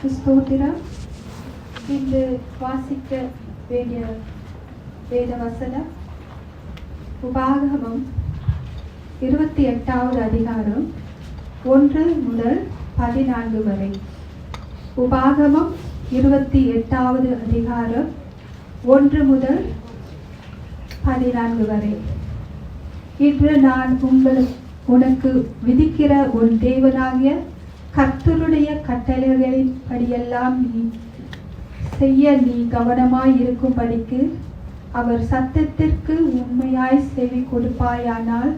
ஸ்தோத்திரம். இன்று வாசிக்க வேண்டிய வேத வசனம் உபாகமம் 28வது அதிகாரம் 1 முதல் 14 வரை. உபாகமம் 28வது அதிகாரம் 1 முதல் 14 வரை. இன்று நான் உனக்கு விதிக்கிற உன் தேவனாகிய கர்த்தருடைய கட்டளைகளின் படியெல்லாம் நீ செய்ய நீ கவனமாய் இருக்கும்படிக்கு அவர் சத்தத்திற்கு உண்மையாய் செவி கொடுப்பாயானால்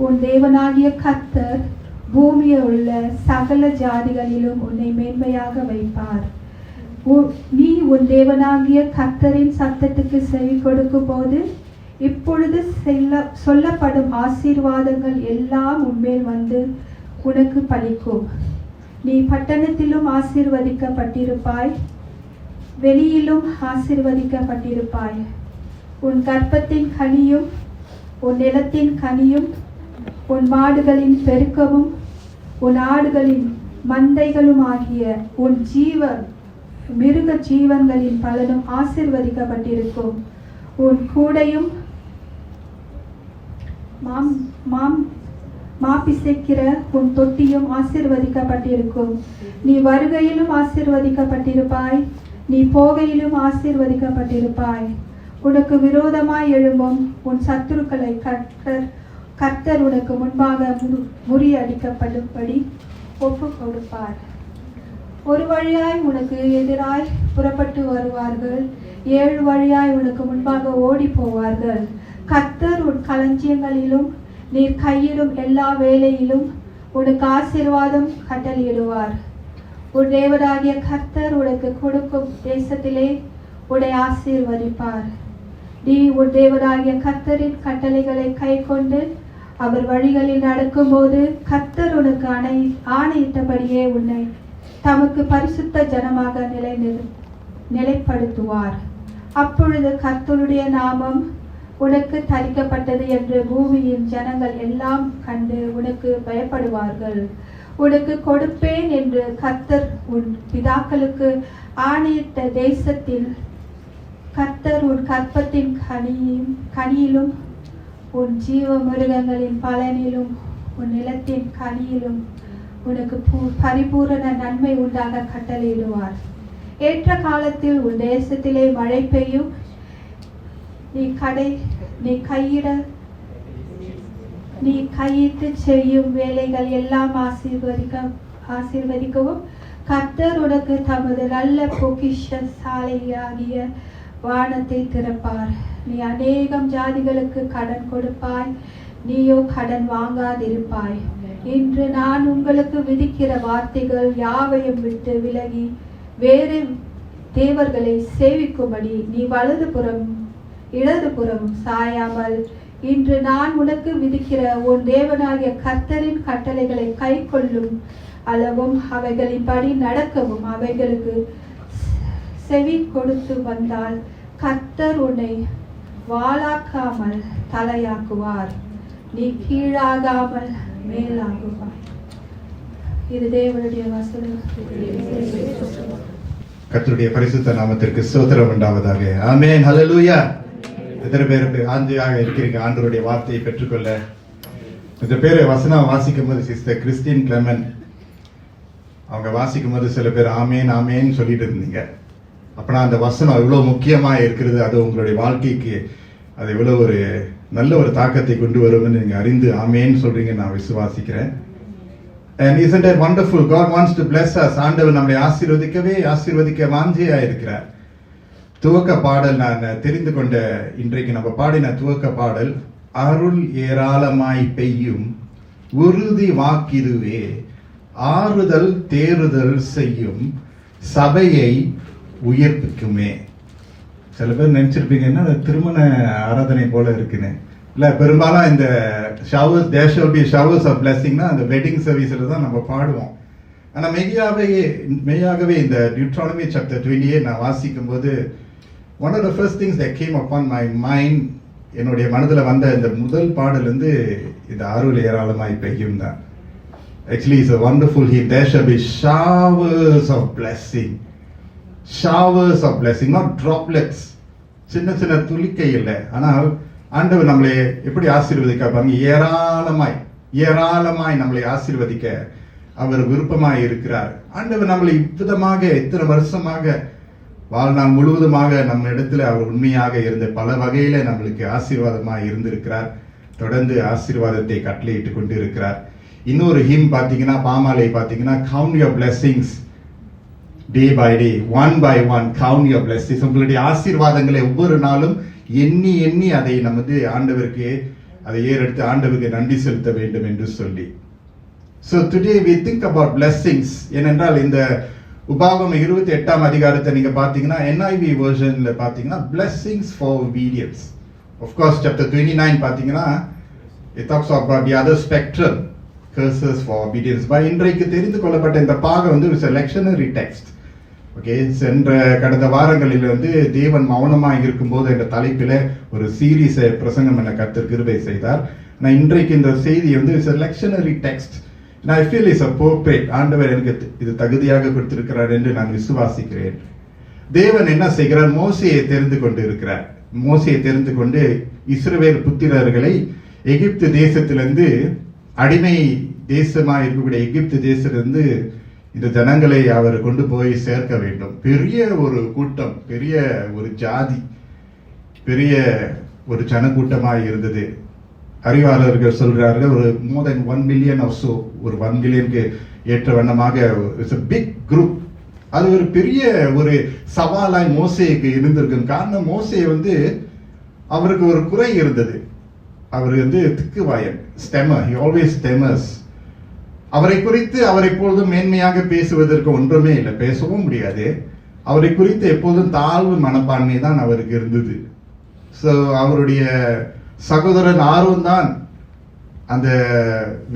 உன் தேவனாகிய கர்த்தர் பூமியில் உள்ள சகல ஜாதிகளிலும் உன்னை மேன்மையாக வைப்பார். நீ உன் தேவனாகிய கர்த்தரின் சத்தத்துக்கு செவி கொடுக்கும் போது இப்பொழுது சொல்லப்படும் ஆசீர்வாதங்கள் எல்லாம் உன்மேல் வந்து உனக்கு பலிக்கும். நீ பட்டணத்திலும் ஆசீர்வதிக்கப்பட்டிருப்பாய், வெளியிலும் ஆசீர்வதிக்கப்பட்டிருப்பாய். உன் கர்ப்பத்தின் கனியும் உன் நிலத்தின் கனியும் உன் மாடுகளின் பெருக்கமும் உன் ஆடுகளின் மந்தைகளும் ஆகிய உன் மிருக ஜீவன்களின் பலனும் ஆசீர்வதிக்கப்பட்டிருக்கும். உன் கூடையும் மாப்பிசைக்கிற உன் தொட்டியும் ஆசீர்வதிக்கப்பட்டிருக்கும். நீ வருகையிலும் ஆசீர்வதிக்கப்பட்டிருப்பாய், நீ போகையிலும் ஆசீர்வதிக்கப்பட்டிருப்பாய். உனக்கு விரோதமாய் எழும்பும் உன் சத்துருக்களை கர்த்தர் உனக்கு முன்பாக முறியடிக்கப்படும்படி ஒப்பு கொடுப்பார். ஒரு வழியாய் உனக்கு எதிராய் புறப்பட்டு வருவார்கள், 7 வழியாய் உனக்கு முன்பாக ஓடி போவார்கள். கர்த்தர் உன் களஞ்சியங்களிலும் நீர் கையிடும் எல்லா வேலையிலும் உனக்கு ஆசீர்வாதம் கட்டளையிடுவார். உன் தேவனாகிய கர்த்தர் உனக்கு கொடுக்கும் தேசத்திலே உன்னை ஆசீர்வதிப்பார். நீ உன் தேவனாகிய கர்த்தரின் கட்டளைகளை கை கொண்டு அவர் வழிகளில் நடக்கும்போது கர்த்தர் உனக்கு ஆணையிட்டபடியே உன்னை தமக்கு பரிசுத்த ஜனமாக நிலைப்படுத்துவார். அப்பொழுது கர்த்தருடைய நாமம் உனக்கு தரிக்கப்பட்டது என்று பூமியின் ஜனங்கள் எல்லாம் கண்டு உனக்கு பயப்படுவார்கள். உனக்கு கொடுப்பேன் என்று கர்த்தர் உன் பிதாக்களுக்கு ஆணையிட்ட தேசத்தில் கர்த்தர் உன் கற்பத்தின் கனியிலும் உன் ஜீவ மிருகங்களின் பலனிலும் உன் நிலத்தின் கனியிலும் உனக்கு பரிபூரண நன்மை உண்டாக கட்டளையிடுவார். ஏற்ற காலத்தில் உன் தேசத்திலே மழை பெய்யும். நீ கையிட்டு செய்யும் வேலைகள் எல்லாம் ஆசீர்வதிக்கவும் கர்த்தர் உனக்கு தமது நல்ல பொக்கிஷ சாலையாகிய வானத்தை திறப்பார். நீ அநேகம் ஜாதிகளுக்கு கடன் கொடுப்பாய், நீயோ கடன் வாங்காதிருப்பாய். இன்று நான் உங்களுக்கு விதிக்கிற வார்த்தைகள் யாவையும் விட்டு விலகி வேறு தேவர்களை சேவிக்கும்படி நீ வலதுபுறம் இடதுபுறமும் சாயாமல் இன்று நான் உனக்கு விதிக்கிற உன் தேவனாகிய கர்த்தரின் கட்டளைகளை கை கொள்ளும் அளவும் அவைகளின்படி நடக்கவும் அவைகளுக்கு செவி கொடுத்து வந்தால் கர்த்தர் உன்னை வாளாக்காமல் தலையாக்குவார், நீ கீழாகாமல் மேலாகுவார். இது தேவனுடைய வசனம். கர்த்தருடைய பரிசுத்த நாமத்திற்கு ஸ்தோத்திரம் உண்டாவதாக. ஆமென், ஹல்லேலூயா. எத்தனை பேருக்கு ஆந்தியாக இருக்கிறீங்க ஆண்டவருடைய வார்த்தையை பெற்றுக்கொள்ள? இந்த பேரை வசனம் வாசிக்கும் போது சிஸ்டர் கிறிஸ்டின் கிளெமன் அவங்க வாசிக்கும் போது சில பேர் ஆமேன் ஆமேன்னு சொல்லிட்டு இருந்தீங்க. அப்படின்னா அந்த வசனம் எவ்வளவு முக்கியமா இருக்கிறது, அது உங்களுடைய வாழ்க்கைக்கு அது எவ்வளவு ஒரு நல்ல ஒரு தாக்கத்தை கொண்டு வரும்னு நீங்க அறிந்து ஆமேன்னு சொல்றீங்க. நான் விசுவாசிக்கிறேன். And isn't it wonderful? God wants to bless us. ஆண்டவர் நம்மை ஆசீர்வதிக்க வாஞ்சியா இருக்கிறார். துவக்க பாடல் நான் தெரிந்து கொண்ட இன்றைக்கு நம்ம பாடின துவக்க பாடல், அருள் ஏராளமாய் பெய்யும் உறுதி வாக்கிதுவே ஆறுதல் தேறுதல் செய்யும் சபையை உயிர்ப்பிக்குமே. சில பேர் நினைச்சிருப்பீங்கன்னா திருமண ஆராதனை போல இருக்குன்னு. இல்ல, பெரும்பாலும் இந்த showers, there shall be showers of பிளெஸிங்னா அந்த வெட்டிங் சர்வீஸ்ல தான் நம்ம பாடுவோம். ஆனா மெய்யாகவே இந்த டியூட்ரானமி சாப்டர் 28 நான் வாசிக்கும் போது one of the first things that came upon my mind, என்னுடைய மனதில் வந்த இந்த முதல் பாடல் இந்த அருள் ஏராளமாய் பெய்யும் தான். Actually, it's a wonderful hymn. There shall be showers of blessing. Showers of blessing, not droplets. சின்ன சின்ன துளிக்கை இல்லை. ஆனால் ஆண்டவர் நம்மளை எப்படி ஆசீர்வதிக்க பாருங்க, ஏராளமாய் ஏராளமாய் நம்மளை ஆசீர்வதிக்க அவர் விருப்பமாய் இருக்கிறார். ஆண்டவர் நம்மளை இவ்விதமாக இத்தனை வருஷமாக வாழ்நாள் முழுவதுமாக நம்ம இடத்துல அவர் உண்மையாக இருந்த பல வகையில நம்மளுக்கு ஆசீர்வாதமாய் இருந்திருக்கிறார். தொடர்ந்து ஆசீர்வாதத்தை கட்டளையிட்டு கொண்டு இருக்கிறார். இன்னொரு ஹிம் பாத்தீங்கன்னா, பாமாலை பாத்தீங்கன்னா, count your blessings day by day, one by one, count your blessings. உங்களுடைய ஆசீர்வாதங்களை ஒவ்வொரு நாளும் எண்ணி எண்ணி அதை நமது ஆண்டவருக்கு அதை ஏறெடுத்து ஆண்டவருக்கு நன்றி செலுத்த வேண்டும் என்று சொல்லி. So today we think about blessings. ஏனென்றால் இந்த உபாகமம் 28ஆம் அதிகாரத்தை நீங்க பாத்தீங்கன்னா, NIV வெர்ஷன்ல பாத்தீங்கன்னா blessings for obedience. Of course chapter 29 பாத்தீங்கன்னா it talks about the other spectrum, curses for obedience. By இன்றைக்கு தெரிந்து கொள்ளப்பட்ட இந்த பாகம் வந்து ஒரு lectionary text. ஓகே, சென்ற கடந்த வாரங்களில் வந்து தேவன் மௌனமாக இருக்கும்போது என்ற தலைப்பில் ஒரு சீரீஸை பிரசங்கம் பண்ண கர்த்தர் கிருபை செய்தார். நான் இன்றைக்கு இந்த செய்தி வந்து it's lectionary text. I feel it's appropriate. ஆண்டவர் எனக்கு இது தகுதியாக கொடுத்திருக்கிறார் என்று நான் விசுவாசிக்கிறேன். தேவன் என்ன செய்கிறார்? மோசேயை தெரிந்து கொண்டு இருக்கிறார். மோசேயை தெரிந்து கொண்டு இஸ்ரவேல் புத்திரர்களை எகிப்து தேசத்திலிருந்து, அடிமை தேசமாக இருக்கக்கூடிய எகிப்து தேசத்திலிருந்து இந்த ஜனங்களை அவர் கொண்டு போய் சேர்க்க வேண்டும். பெரிய ஒரு கூட்டம், பெரிய ஒரு ஜாதி, பெரிய ஒரு ஜனக்கூட்டமாக இருந்தது. அறிவாளர்கள் சொல்றார்கள் ஒரு more than 1 million or so, ஒரு 1 மில்லியனுக்கு ஏற்ற வண்ணமாக இட்ஸ் a big group. அது ஒரு பெரிய ஒரு சவாலாய் மோசேக்கு இருந்திருக்கும். காரணம், மோசே வந்து அவருக்கு ஒரு குறை இருந்தது. அவர் வந்து திக்குவாயன், ஸ்டெமர், he always stammers. அவரை குறித்து அவர் எப்பொழுதும் மேன்மையாக பேசுவதற்கு ஒன்றுமே இல்லை, பேசவும் முடியாது. அவரை குறித்து எப்போதும் தாழ்வு மனப்பான்மை தான் அவருக்கு இருந்தது. ஸோ அவருடைய சகோதரன் ஆரோன் தான் அந்த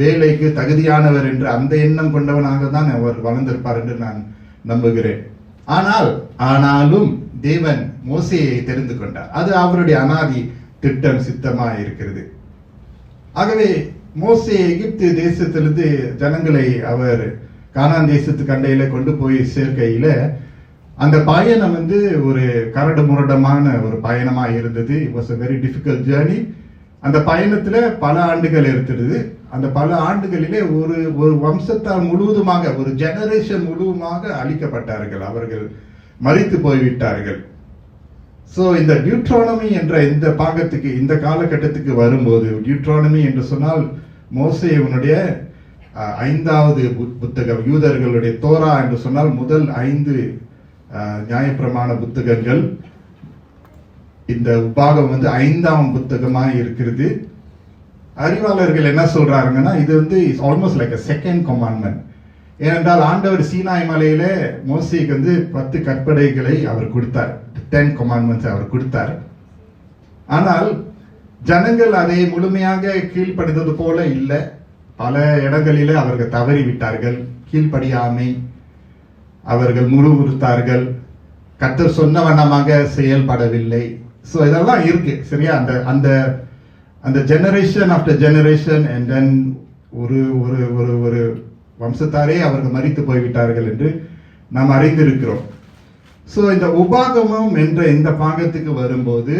வேலைக்கு தகுதியானவர் என்று அந்த எண்ணம் கொண்டவனாக தான் அவர் வளர்ந்திருப்பார் என்று நான் நம்புகிறேன். ஆனாலும் தேவன் மோசேயை தெரிந்து கொண்டார். அது அவருடைய அனாதி திட்டம், சித்தமா இருக்கிறது. ஆகவே மோசே எகிப்து தேசத்திலிருந்து ஜனங்களை அவர் கானான் தேசத்துக்கு அண்டையில கொண்டு போய் சேர்க்கையில அந்த பயணம் வந்து ஒரு கரடு முரடமான ஒரு பயணமா இருந்தது. It was a very difficult journey. அந்த பயணத்துல பல ஆண்டுகள் இருக்கிறது. அந்த பல ஆண்டுகளிலே ஒரு வம்சத்தார் முழுவதுமாக, ஒரு ஜெனரேஷன் முழுவதுமாக அழிக்கப்பட்டார்கள், அவர்கள் மரித்து போய்விட்டார்கள். ஸோ இந்த டியூட்ரானமி என்ற இந்த பாகத்துக்கு, இந்த காலகட்டத்துக்கு வரும்போது, டியூட்ரானமி என்று சொன்னால் மோசேயினுடைய 5வது புத்தகம், யூதர்களுடைய தோரா என்று சொன்னால் முதல் 5 நியாயப்பிரமாண புத்தகங்கள். இந்த உபாகம் வந்து 5ஆம் புத்தகமாக இருக்கிறது. அறிவாளர்கள் என்ன சொல்றாங்கன்னா, இது வந்து is almost like a second commandment. ஏனென்றால் ஆண்டவர் சீனாய் மலையில மோசேக்கு வந்து 10 கற்பனைகளை அவர் கொடுத்தார், 10 commandments அவர் கொடுத்தார். ஆனால் ஜனங்கள் அதை முழுமையாக கீழ்ப்படிந்தது போல இல்லை. பல இடங்களிலே அவர்கள் தவறி விட்டார்கள், கீழ்ப்படியாமை, அவர்கள் முழுவுறுத்தார்கள், கர்த்தர் சொன்ன வண்ணமாக செயல்படவில்லை. ஸோ இதெல்லாம் இருக்கு, சரியா? அந்த அந்த generation after generation and then ஒரு ஒரு ஒரு ஒரு வம்சத்தாரே அவர்கள் மரித்து போய்விட்டார்கள் என்று நாம் அறிந்திருக்கிறோம். ஸோ இந்த உபாகமம் என்ற இந்த பாகத்துக்கு வரும்போது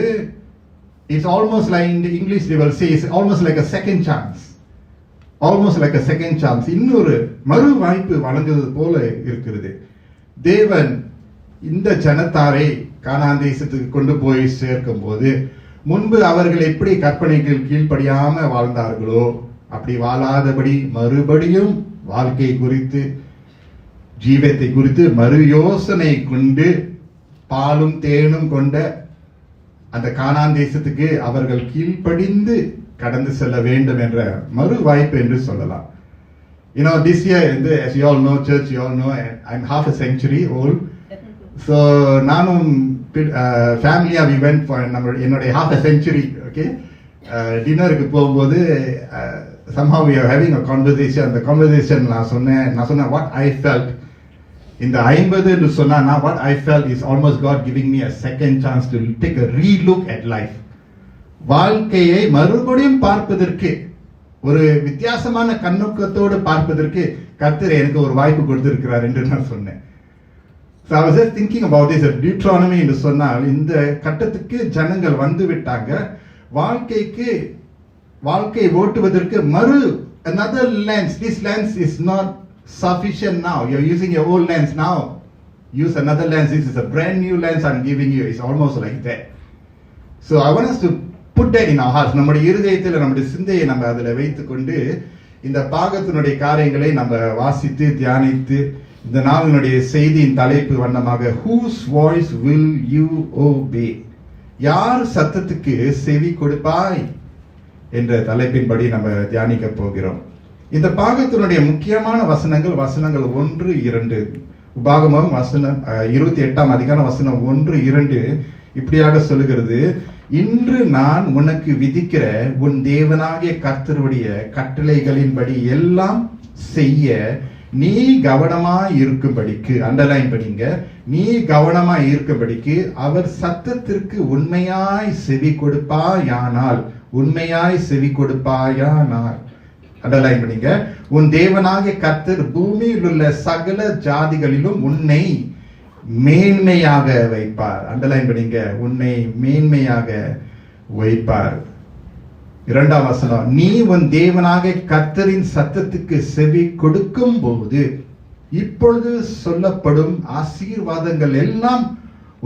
it's almost like in English they will say it's almost like a second chance. Almost like a second chance. இன்னொரு மறு வாய்ப்பு வழங்குவது போல இருக்கிறது. தேவன் இந்த ஜனத்தாரை கானான் தேசத்துக்கு கொண்டு போய் சேர்க்கும் போது, முன்பு அவர்கள் எப்படி கற்பனைகள் கீழ்ப்படியாம வாழ்ந்தார்களோ அப்படி வாழாதபடி மறுபடியும் வாழ்க்கை குறித்து, ஜீவத்தை குறித்து மறு யோசனை கொண்டு பாலும் தேனும் கொண்ட அந்த கானான் தேசத்துக்கு அவர்கள் கீழ்ப்படிந்து கடந்து செல்ல வேண்டும் என்ற மறு வாய்ப்பு என்று சொல்லலாம். You know, this year, as you all know, church, you all know, I'm half a century old. So நானும் ஃபேமிலியா we went for என்னுடைய half a century, okay, டின்னருக்கு போகும்போது somehow we are having a conversation. அந்த conversation நான் சொன்னேன் what I felt இந்த 50 என்று சொன்னா, what I felt is almost God giving me a second chance to take a re-look at life. வாழ்க்கையை மறுபடியும் பார்ப்பதற்கு ஒரு வித்தியாசமான கண்ணோக்கத்தோடு பார்ப்பதற்கு கர்த்தர் எனக்கு ஒரு வாய்ப்பு கொடுத்திருக்கிறார் என்று நான் சொன்னேன். So I was just thinking about this. Deuteronomy என்று சொன்னால் இந்த கட்டத்துக்கு ஜனங்கள் வந்து விட்டாங்க. வாழ்க்கை ஓட்டுவதற்கு another lens. This lens is not sufficient now. You're using your old lens now. Use another lens. This is a brand new lens I'm giving you. It's almost like that. So I want us to put that in our hearts. நம்முடைய இருதயத்தில் நம்முடைய சிந்தையை நம்ம அதில் வைத்துக்கொண்டு இந்த பாகத்தினுடைய காரியங்களை நம்ம வாசித்து தியானித்து இந்த நாளினுடைய செய்தியின் தலைப்பு வண்ணமாக whose voice will you obey? யார் சத்தத்துக்கு செவி கொடுப்பாய் என்ற தலைப்பின்படி நம்ம தியானிக்க போகிறோம். இந்த பாகத்தினுடைய முக்கியமான வசனங்கள் 1-2. உபாகமம் 28ஆம் அதிகாரம் வசனம் 1-2 இப்படியாக சொல்லுகிறது. இன்று நான் உனக்கு விதிக்கிற உன் தேவனாகிய கர்த்தருடைய கட்டளைகளின்படி எல்லாம் செய்ய நீ கவனமாய் இருக்கும்படிக்கு, அண்டர்லைன் படிங்க, நீ கவனமாய் இருக்கும்படிக்கு அவர் சத்தத்திற்கு உண்மையாய் செவி கொடுப்பாயானால், அண்டர்லைன் பண்ணிங்க, உன் தேவனாகிய கர்த்தர் பூமியில் உள்ள சகல ஜாதிகளிலும் உன்னை மேன்மையாக வைப்பார். அண்டர்லைன் பண்ணிங்க, உன்னை மேன்மையாக வைப்பார். 2ஆம் வசனம், நீ உன் தேவனாகிய கர்த்தரின் சத்தத்துக்கு செவி கொடுக்கும் போது இப்பொழுது சொல்லப்படும் ஆசீர்வாதங்கள் எல்லாம்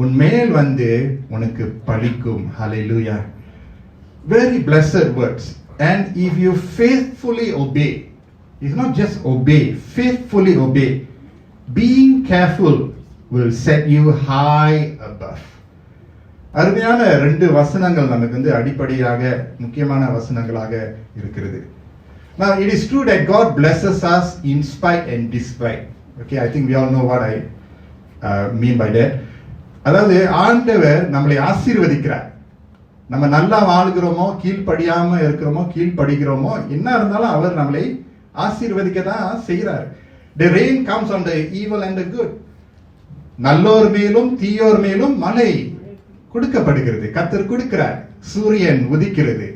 உன் மேல் வந்து உனக்கு பலிக்கும். ஹல்லேலூயா. Very blessed words. And if you faithfully obey, it's not just obey, faithfully obey, being careful will set you high above. அருமையான 2 வசனங்கள் நமக்கு வந்து அடிப்படையாக முக்கியமான வசனங்களாக இருக்கிறது. Now it is true that God blesses us in spite and despite. Okay, I think we all know what I mean by that. அதாவது ஆண்டவர் நம்மளை ஆசீர்வதிக்கிறார். நம்ம நல்லா வாழ்கிறோமோ, கீழ்ப்படியாம இருக்கிறோமோ, கீழ்ப்படிக்கிறோமோ, என்ன இருந்தாலும் அவர் நம்மளை ஆசீர்வதிக்க தான் செய்கிறார். The rain comes on the evil and the good. நல்லோர் மேலும் தீயோர் மேலும் மழை கொடுக்கப்படுகிறது. கர்த்தர் கொடுக்கிறார். சூரியன் உதிக்கிறது.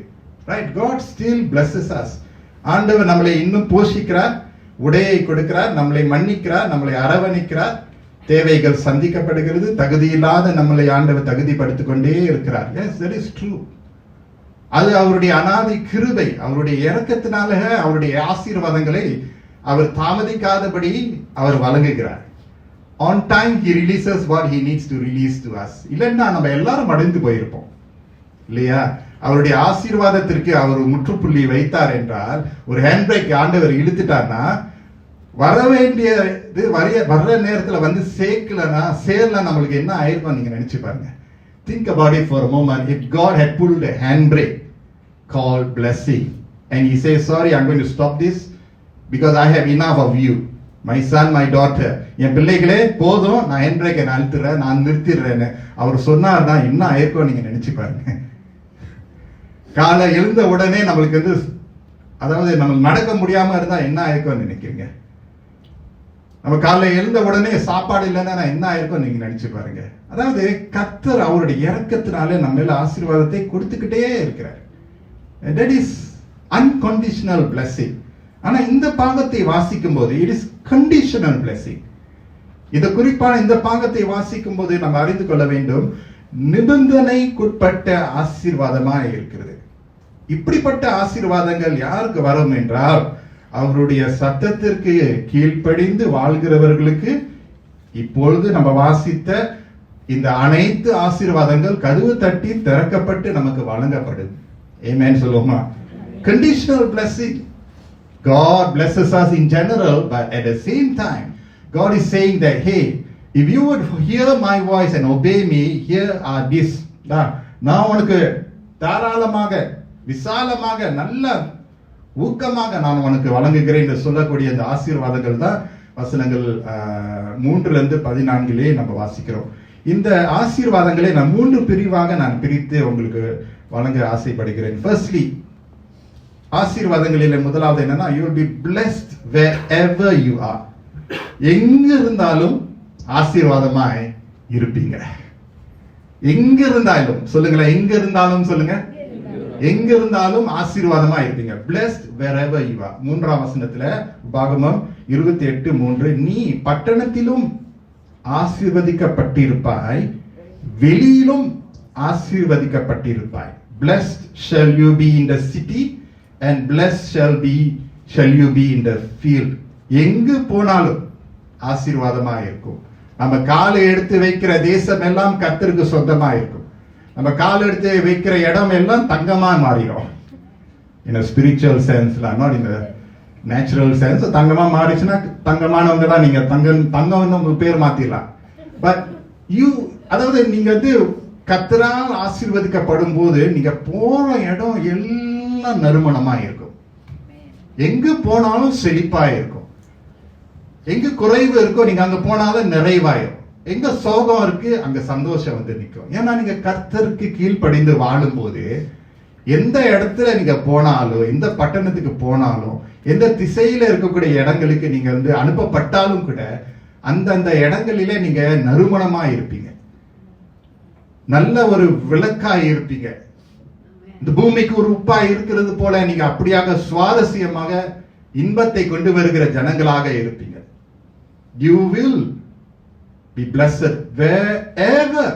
Right? God still blesses us. ஆண்டவர் நம்மளை இன்னும் போஷிக்கிறார், உடையை கொடுக்கிறார், நம்மளை மன்னிக்கிறார், நம்மளை அரவணைக்கிறார், தேவைகள் சந்திக்கப்படுகிறது, தகுதியில்லாத நம்மளை ஆண்டவர் தகுதிப்படுத்திக் கொண்டே இருக்கிறார். Yes, that is true. அது அவருடைய அநாதி கிருபை, அவருடைய இரக்கத்தினால அவருடைய ஆசீர்வாதங்களை அவர் தாமதிக்காதபடி அவர் வழங்குகிறார். On time he releases what he needs to release to us. இல்லைன்னா நம்ம எல்லாரும் அடைந்து போயிருப்போம் இல்லையா? அவருடைய ஆசீர்வாதத்திற்கு அவர் முற்றுப்புள்ளி வைத்தார் என்றால், ஒரு ஹேண்ட் பிரேக் ஆண்டவர் இழுத்துட்டார்னா, வர வேண்டியது வர்ற நேரத்துல வந்து சேர்ல நம்மளுக்கு என்ன ஆயிருக்கும் நீங்க நினைச்சு பாருங்க. Think about it for a moment. If God had pulled a handbrake called blessing and he says, sorry, I'm going to stop this because I have enough of you, my son, my daughter, என் பிள்ளைகளே போதும், நான் hand பிரேக்கை நான் நிறுத்திடுறேன்னு அவர் சொன்னார்னா என்ன ஆயிருக்கும் நீங்க நினைச்சு பாருங்க. காலை எழுந்த உடனே நம்மளுக்கு வந்து, அதாவது நம்ம நடக்க முடியாம இருந்தா என்ன ஆயிருக்கும் நினைக்கிறீங்க? நம்ம காலைல எழுந்த உடனே சாப்பாடு இல்லைன்னா என்ன ஆயிருக்கும் நீங்க நினைச்சு பாருங்க. அதாவது கர்த்தர் அவருடைய இரக்கத்தினாலே நம்ம மேல ஆசீர்வாதத்தை கொடுத்துக்கிட்டே இருக்கிறார். That is unconditional blessing. ஆனா இந்த பாகத்தை வாசிக்கும் போது it is conditional blessing. இந்த குறிப்பான இந்த பாகத்தை வாசிக்கும் போது நம்ம அறிந்து கொள்ள வேண்டும், நிபந்தனைக்குட்பட்ட ஆசீர்வாதமாக இருக்கிறது. இப்படிப்பட்ட ஆசீர்வாதங்கள் யாருக்கு வரும் என்றால், அவருடைய சத்தத்திற்கு கீழ்ப்படிந்து வாழ்கிறவர்களுக்கு இப்பொழுது நம்ம வாசித்த இந்த அனைத்து ஆசீர்வாதங்கள் கதவு தட்டி திறக்கப்பட்டு நமக்கு வழங்கப்படும். ஆமென் சொல்லுவோமா? Conditional blessing. God blesses us in general, but at the same time God is saying that, hey, if you would hear my voice and obey me, here are this. நான் உனக்கு தாராளமாக விசாலமாக நல்ல ஊக்கமாக நான் உனக்கு வழங்குகிறேன் என்று சொல்லக்கூடிய இந்த ஆசீர்வாதங்கள் தான் வசனங்கள் 3-14 நம்ம வாசிக்கிறோம். இந்த ஆசீர்வாதங்களை நான் 3 பிரிவாக நான் பிரித்து உங்களுக்கு வழங்க ஆசைப்படுகிறேன். Firstly, ஆசீர்வாதங்களில் முதலாவது என்னன்னா, you will be blessed wherever you are. எங்க இருந்தாலும் ஆசீர்வாதமாய் இருப்பீங்க. எங்க இருந்தாலும் சொல்லுங்களேன், எங்க இருந்தாலும் சொல்லுங்க. எங்க இருந்தாலும் ஆசீர்வாதமா இருப்பீங்க. blessed wherever you are. 3ஆம் வசனத்துல உபாகமம் 28:3, நீ பட்டணத்திலும் ஆசீர்வதிக்கப்பட்டிருப்பாய், வெளியிலும் ஆசீர்வதிக்கப்பட்டிருப்பாய். blessed shall you be in the city and blessed shall you be in the field. எங்கு போனாலும் ஆசீர்வாதமா இருக்கும். நம்ம காலை எடுத்து வைக்கிற தேசம் எல்லாம் கர்த்தருக்கு சொந்தமா இருக்கும். நம்ம கால் எடுத்து வைக்கிற இடம் எல்லாம் தங்கமா மாறிடும். in a spiritual sense, not in a natural sense. தங்கமா மாறிச்சுன்னா தங்கமானவங்க தான் நீங்க. தங்கம் உங்க பேர் மாத்திடலாம். பட் அதாவது நீங்க கர்த்தரால் ஆசீர்வதிக்கப்படும் போது நீங்க போற இடம் எல்லாம் நறுமணமா இருக்கும். எங்கு போனாலும் செழிப்பா இருக்கும். எங்க குறைவு இருக்கோ நீங்க அங்க போனாலும் நிறைவாயும். எங்க சோகம் இருக்கு அங்க சந்தோஷம் நிற்கும். ஏன்னா நீங்க கர்த்தருக்கு கீழ்ப்படிந்து வாழும் போது எந்த இடத்துல நீங்க போனாலும், எந்த பட்டணத்துக்கு போனாலும், எந்த திசையில இருக்கக்கூடிய இடங்களுக்கு நீங்க அனுப்பப்பட்டாலும் கூட அந்தந்த இடங்களிலே நீங்க நறுமணமா இருப்பீங்க. நல்ல ஒரு விளக்காய் இருப்பீங்க. இந்த பூமிக்கு ஒரு உப்பா இருக்கிறது போல நீங்க அப்படியாக சுவாரஸ்யமாக இன்பத்தை கொண்டு வருகிற ஜனங்களாக இருப்பீங்க. You will be blessed wherever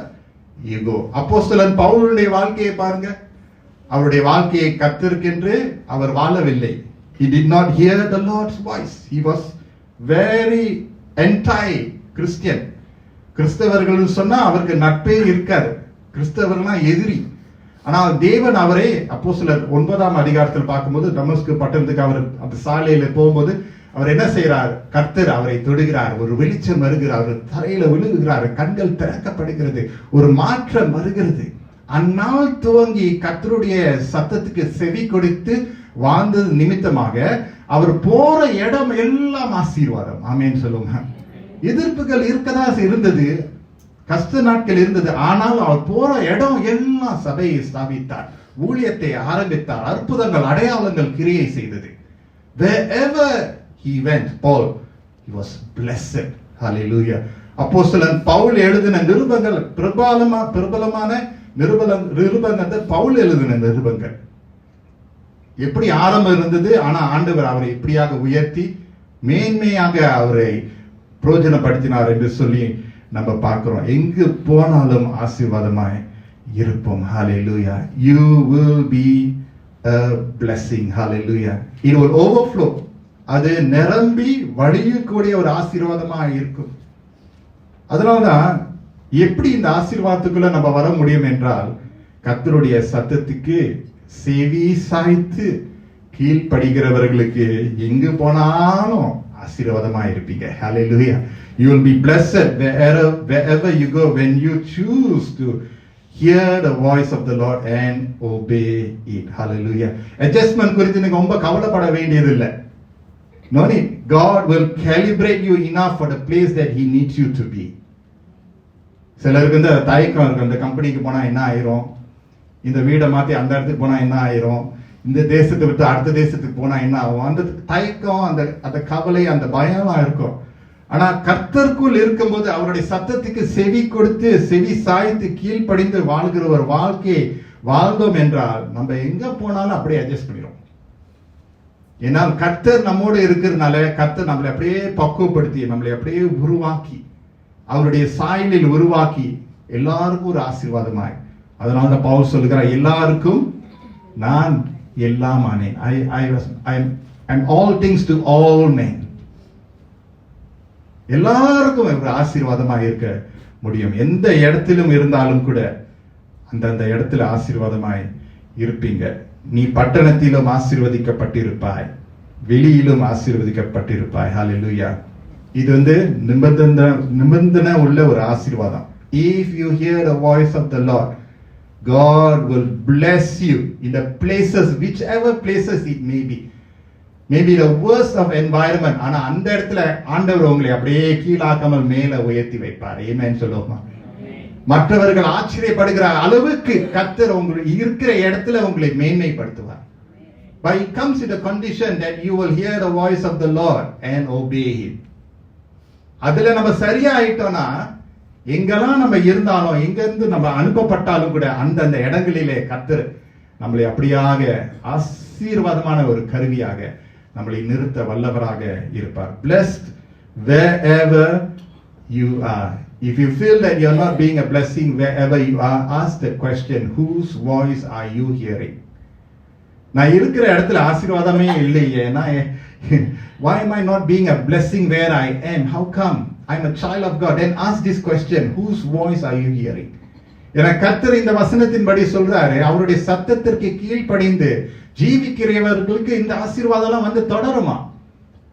you go. அப்போஸ்தலன் பவுலுடைய வாழ்க்கையை பாருங்க. அவருடைய வாழ்க்கையை கர்த்தருக்கென்று அவர் வாழவில்லை. He did not hear the Lord's voice. He was very anti-Christian. கிறிஸ்தவர்கள் சொன்னா அவருக்கு நட்பே இருக்காது. கிறிஸ்தவர்கள்னா எதிரி. ஆனால் தேவன் அவரை அப்போஸ்தலர் 9ஆம் அதிகாரத்தில் பார்க்கும்போது தமஸ்கு பட்டணத்துக்கு அவர் அந்த சாலையில போகும்போது அவர் என்ன செய்யறார்? கர்த்தர் அவரை தொடுகிறார். ஒரு வெளிச்சம் வருகிறார். அவர் தரையில விழுகுகிறார். கண்கள் திறக்கப்படுகிறது. ஒரு மாற்றம் வருகிறது. அந்நாள் துவங்கி கர்த்தருடைய சத்தத்துக்கு செவி கொடுத்து வாழ்ந்தது நிமித்தமாக அவர் போற இடம் எல்லாம் ஆசீர்வாதம். ஆமென் சொல்லுங்க. எதிர்ப்புகள் இருக்கதா இருந்தது, கஷ்ட நாட்கள் இருந்தது. ஆனால் அவர் போற இடம் எல்லாம் சபையை ஸ்தாபித்தார், ஊழியத்தை ஆரம்பித்தார், அற்புதங்கள் அடையாளங்கள் கிரியை செய்தது. Wherever he went, Paul, he was blessed. Hallelujah. அப்போஸ்தலன் பவுல் எழுதின நிருபங்கள் பிரபலமான நிருபங்கள் பவுல் எழுதின நிருபங்கள். எப்படி ஆரம்பம் இருந்தது, ஆனா ஆண்டவர் அவரை இப்படியாக உயர்த்தி மேன்மையாக அவரை பிரயோஜனப்படுத்தினார் என்று சொல்லி நம்ம பார்க்கிறோம். எங்கு போனாலும் ஆசீர்வாதமாய் இருப்போம். Hallelujah. You will be a blessing. Hallelujah. It will overflow. அது நிரம்பி வழியக்கூடிய ஒரு ஆசீர்வாதமாக இருக்கும். அதனால்தான் எப்படி இந்த ஆசீர்வாதத்துக்குள்ள நம்ம வர முடியும் என்றால், கர்த்தருடைய சத்தத்துக்கு செவி சாய்த்து கீழ்ப்படுகிறவர்களுக்கு எங்கு போனாலும் ஆசீர்வாதமா இருப்பீங்க. Hallelujah. You will be blessed wherever you go when you choose to hear the voice of the Lord and obey it. Hallelujah. Adjustment குறித்து நீங்க ரொம்ப கவலைப்பட வேண்டியது இல்லை. No need. God will calibrate you enough for the place that He needs you to be. சிலருக்கு இந்த தயக்கம் இருக்கு. அந்த கம்பெனிக்கு போனா என்ன ஆயிரும், இந்த வீடை மாத்தி அந்த இடத்துக்கு போனா என்ன ஆயிரும், இந்த தேசத்தை விட்டு அடுத்த தேசத்துக்கு போனா என்ன ஆகும், அந்த தயக்கம், அந்த கவலை, அந்த பயம் இருக்கும். ஆனா கர்த்தருக்குள் இருக்கும்போது அவருடைய சத்தத்துக்கு செவி கொடுத்து செவி சாய்த்து கீழ்ப்படிந்து வாழ்கிற ஒரு வாழ்க்கையை வாழ்ந்தோம் என்றால் நம்ம எங்க போனாலும் அப்படியே அட்ஜஸ்ட் பண்ணிடும். ஏன்னா கர்த்தர் நம்மோடு இருக்கிறதுனால கர்த்தர் நம்மளை அப்படியே பக்குவப்படுத்தி நம்மளை அப்படியே உருவாக்கி அவருடைய சாயலில் உருவாக்கி எல்லாருக்கும் ஒரு ஆசீர்வாதமாய். அதனால தான் பவுல் சொல்லுகிறார், எல்லாருக்கும் நான் எல்லாம் ஆனேன். I'm all things to all men. எல்லாருக்கும் ஒரு ஆசீர்வாதமாக இருக்க முடியும். எந்த இடத்திலும் இருந்தாலும் கூட அந்தந்த இடத்துல ஆசீர்வாதமாய் இருப்பீங்க. நீ பட்டணத்திலும் ஆசீர்வதிக்கப்பட்டிருப்பாய், வெளியிலும் ஆசீர்வதிக்கப்பட்டிருப்பாய். ஹல்லேலூயா. இது நிபந்தனை உள்ள ஒரு ஆசீர்வாதம். If you hear the voice of the Lord, God will bless you in the places, whichever places it may be. Maybe the worst of environment. ஆனா அந்த இடத்துல ஆண்டவர் உங்களை அப்படியே கீழாக்காமல் மேல உயர்த்தி வைப்பார். ஆமென் சொல்லுவோமா? மற்றவர்கள் ஆச்சரியப்படுகிற அளவுக்கு கர்த்தர் உங்களுக்கு இருக்கிற இடத்துல உங்களை மேன்மைப்படுத்துவார். But it comes with a condition that you will hear the voice of the Lord and obey Him. அதுல நம்ம சரியா ஆயிட்டோம்னா எங்கெல்லாம் நம்ம இருந்தாலும், எங்க இருந்து நம்ம அனுப்பப்பட்டாலும் கூட அந்தந்த இடங்களிலே கர்த்தர் நம்மளை அப்படியாக ஆசீர்வாதமான ஒரு கருவியாக நம்மளை நிறுத்த வல்லவராக இருப்பார். Blessed wherever you are. If you feel that you are not being a blessing wherever you are, ask the question, whose voice are you hearing? நான் இருக்கிற இடத்துல ஆசீர்வாதமே இல்லையே, why am I not being a blessing where I am? How come? I'm a child of God. Then ask this question, whose voice are you hearing? என கர்த்தர் இந்த வசனத்தின்படி சொல்றாரு, அவருடைய சத்தத்திற்கு கீழ்ப்படிந்து ஜீவிக்கிறவர்களுக்கு இந்த ஆசீர்வாதம் வந்து தொடருமா?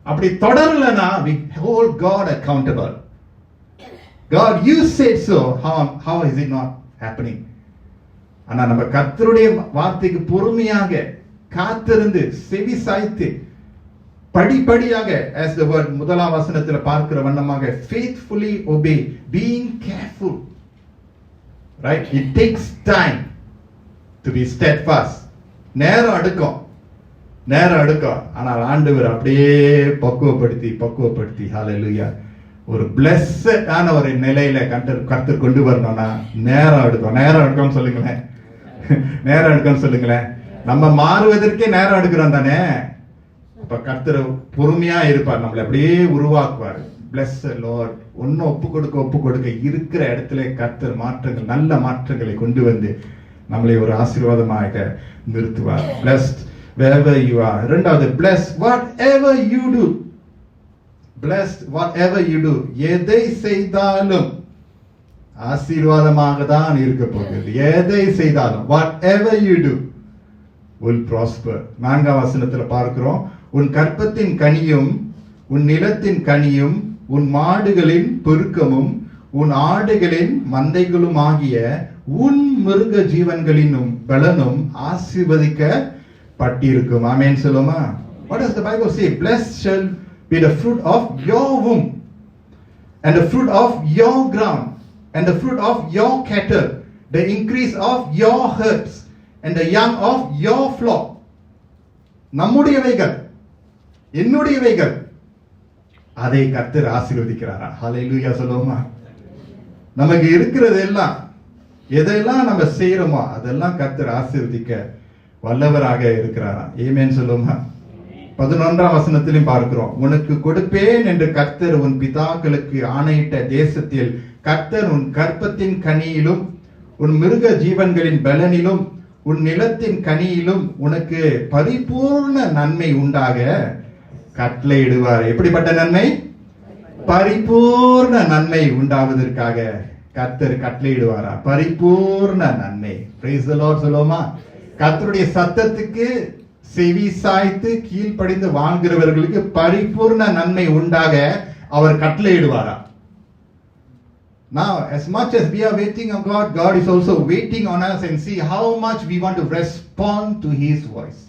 அப்படி தொடரலனா we hold God accountable. God, you said so. How is it not happening? ஆனா நம்ம கர்த்தருடைய வார்த்தைக்கு பொறுமையாக காத்திருந்து செவி சாய்த்து படிப்படியாக, as the word முதலாம் வசனத்துல பார்க்கிற வண்ணமாக, faithfully obey, being careful. Right? It takes time to be steadfast. நேரம் எடுக்கும். ஆனால் ஆண்டவர் அப்படியே பக்குவப்படுத்தி ஹalleluya ஒரு blessed ஆன ஒரு நிலையில கர்த்தர் கொண்டு வரணும்னா நேரம் எடுக்கும் சொல்லுங்களேன். நேரம் எடுக்கும் சொல்லுங்களேன். நம்ம மாறுவதற்கே நேரம் எடுக்கிறோம் தானே. அப்ப கர்த்தர் பொறுமையா இருப்பார், நம்மளை அப்படியே உருவாக்குவார். Bless the Lord. ஒன்னும் ஒப்பு கொடுக்க இருக்கிற இடத்துல கர்த்தர் மாற்றங்கள், நல்ல மாற்றங்களை கொண்டு வந்து நம்மளை ஒரு ஆசீர்வாதமாக நிறுத்துவார். Blessed wherever you are. இரண்டாவது, blessed whatever you do. Blessed whatever you do. எதை செய்தாலும் ஆசீர்வாதமாக தான் இருக்க போகிறது. எதை செய்தாலும் whatever you do will prosper. 4ஆம் வசனத்துல பார்க்கிறோம், உன் கற்பத்தின் கனியும் உன் நிலத்தின் கனியும் உன் மாடுகளின் பெருக்கமும் உன் ஆடுகளின் மந்தைகளும் ஆகிய உன் மிருக ஜீவன்களினும் பலனும் ஆசீர்வதிக்கப்பட்டிருக்கும். ஆமென் சொல்லுமா? What does the Bible say? Blessed shall be the fruit of your womb and the fruit of your ground and the fruit of your cattle, the increase of your herds and the young of your flock. நம்முடையவைகள், என்னுடையவைகள், அதை கர்த்தர் ஆசீர்வதிக்கிறாரா? ஹalleluya சொல்லுமா? நமக்கு இருக்கிறது எல்லாம், எதெல்லாம் நம்ம செய்யறோமோ அதெல்லாம் கர்த்தர் ஆசீர்வதிக்க வல்லவராக இருக்கிறாரா? ஆமென் சொல்லுமா? 11ஆம் வசனத்திலும் பார்க்கிறோம், உனக்கு கொடுப்பேன் என்று கர்த்தர் உன் பிதாக்களுக்கு ஆணையிட்ட தேசத்தில் கர்த்தர் உன் கற்பத்தின் கனியிலும் உன் மிருக ஜீவன்களின் பலனிலும் உன் நிலத்தின் கனியிலும் உனக்கு பரிபூர்ண நன்மை உண்டாக கட்டளையிடுவார். எப்படிப்பட்ட நன்மை? பரிபூர்ண நன்மை உண்டாவதற்காக கர்த்தர் கட்டளையிடுவாரா? பரிபூர்ண நன்மை. Praise the Lord சொல்லுமா? கர்த்தருடைய சத்தத்துக்கு செவி சாய்த்து கீழ்ப்படிந்து வாழ்கிறவர்களுக்கு பரிபூர்ண நன்மை உண்டாக அவர் கட்டளையிடுவாரா? Now, as much as we are waiting on God, God is also waiting on us and see how much we want to respond to His voice.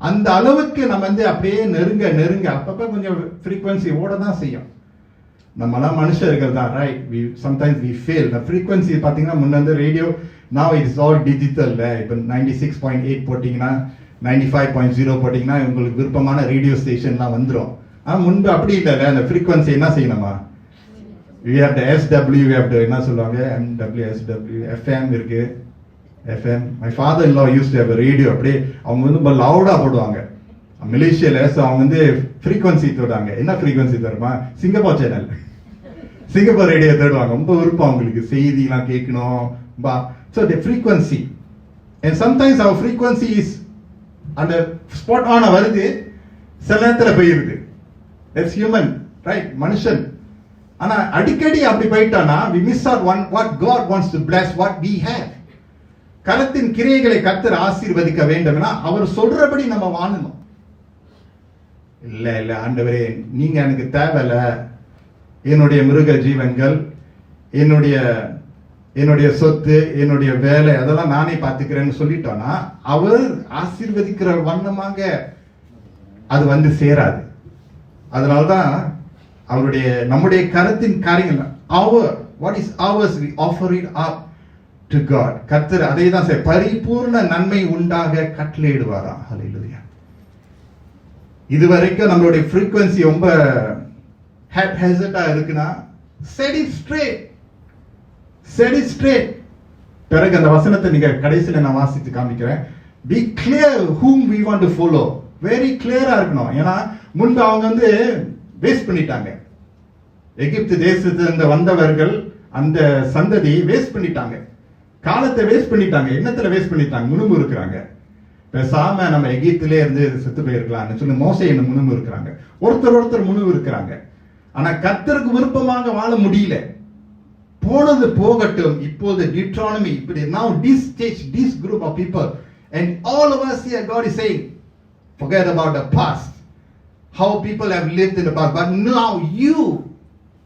அந்த அளவுக்கு நம்ம அப்படியே நெருங்க அப்பப்ப கொஞ்சம் frequency ஓட தான் செய்யும். நம்மலாம் மனுஷர்கள் தான், right? Sometimes we fail. The frequency பாத்தீங்கன்னா முன்ன radio, now it is all digital. இப்போ 96.8 போட்டீங்கன்னா 95.0 போட்டீங்கன்னா உங்களுக்கு விருப்பமான ரேடியோ ஸ்டேஷன்லாம் வந்துடும். முன்பு அப்படி இல்லை. அந்த frequency என்ன செய்யணுமா? We have the SW, we have the என்ன சொல்லுவாங்க, MW, SW, FM இருக்கு. FM. My father-in-law used to have a radio. அப்படியே அவங்க ரொம்ப லவுடா போடுவாங்க. மலேசியால அவங்க frequency தேடுவாங்க. என்ன frequency தருமா? சிங்கப்பூர் சேனல், சிங்கப்பூர் ரேடியோ தேடுவாங்க. ரொம்ப விருப்பம் அவங்களுக்கு, செய்திலாம் கேட்கணும். So the frequency, and sometimes our frequency is அந்த ஸ்பாட் ஆன வருது, சில நேரத்தில் போயிருது. That's human, right? மனுஷன். ஆனா அடிக்கடி அப்படி போயிட்டானா we miss out what God wants to bless what we have. கரத்தின் கிரியைகளை கர்த்தர் ஆசீர்வதிக்க வேண்டும்னா அவர் சொல்றபடி நம்ம வாழணும். இல்ல ஆண்டவரே நீங்க எனக்கு தேவையில்ல, என்னுடைய மிருக ஜீவன்கள், என்னுடைய சொத்து, என்னுடைய வேலை அதெல்லாம் நானே பார்த்துக்கிறேன்னு சொல்லிட்டோம்னா அவர் ஆசீர்வதிக்கிற வண்ணமாக அது சேராது. அதனால்தான் அவருடைய நம்முடைய கரத்தின் காரியங்கள், what is ours we offer it up to God. கர்த்தர் அதை தான் பரிபூர்ண நன்மை உண்டாக கட்டளையிடுவாரா? ஹalleluya. இதுவரைக்கும் நம்மளுடைய frequency ரொம்ப haphazard-ஆ இருக்குன்னா set it straight. பிறகு அந்த வசனத்தை நீங்க கடைசியில நான் வாசித்து காமிக்கிறேன். be clear whom we want to follow. Very clear இருக்கணும். ஏன்னா முன்பு அவங்க வேஸ்ட் பண்ணிட்டாங்க. எகிப்து தேசத்திலிருந்து வந்தவர்கள் அந்த சந்ததி வேஸ்ட் பண்ணிட்டாங்க. காலத்தை வேஸ்ட் பண்ணிட்டாங்க. என்னத்துல வேஸ்ட் பண்ணிட்டாங்க? முணுமு இருக்கிறாங்க. பேசாம நம்ம எகிப்திலே இருந்து செத்து போயிருக்கலாம்னு சொல்லி மோசே என்ன முணுமு இருக்கிறாங்க. ஒருத்தர் முணுமு இருக்கிறாங்க. ஆனா கர்த்தருக்கு விருப்பமாக வாழ முடியல. போனது போகட்டும். இப்போது Deuteronomy, now this stage, this group of people, and all of us here, God is saying, forget about the past, how people have lived in the past, but now you,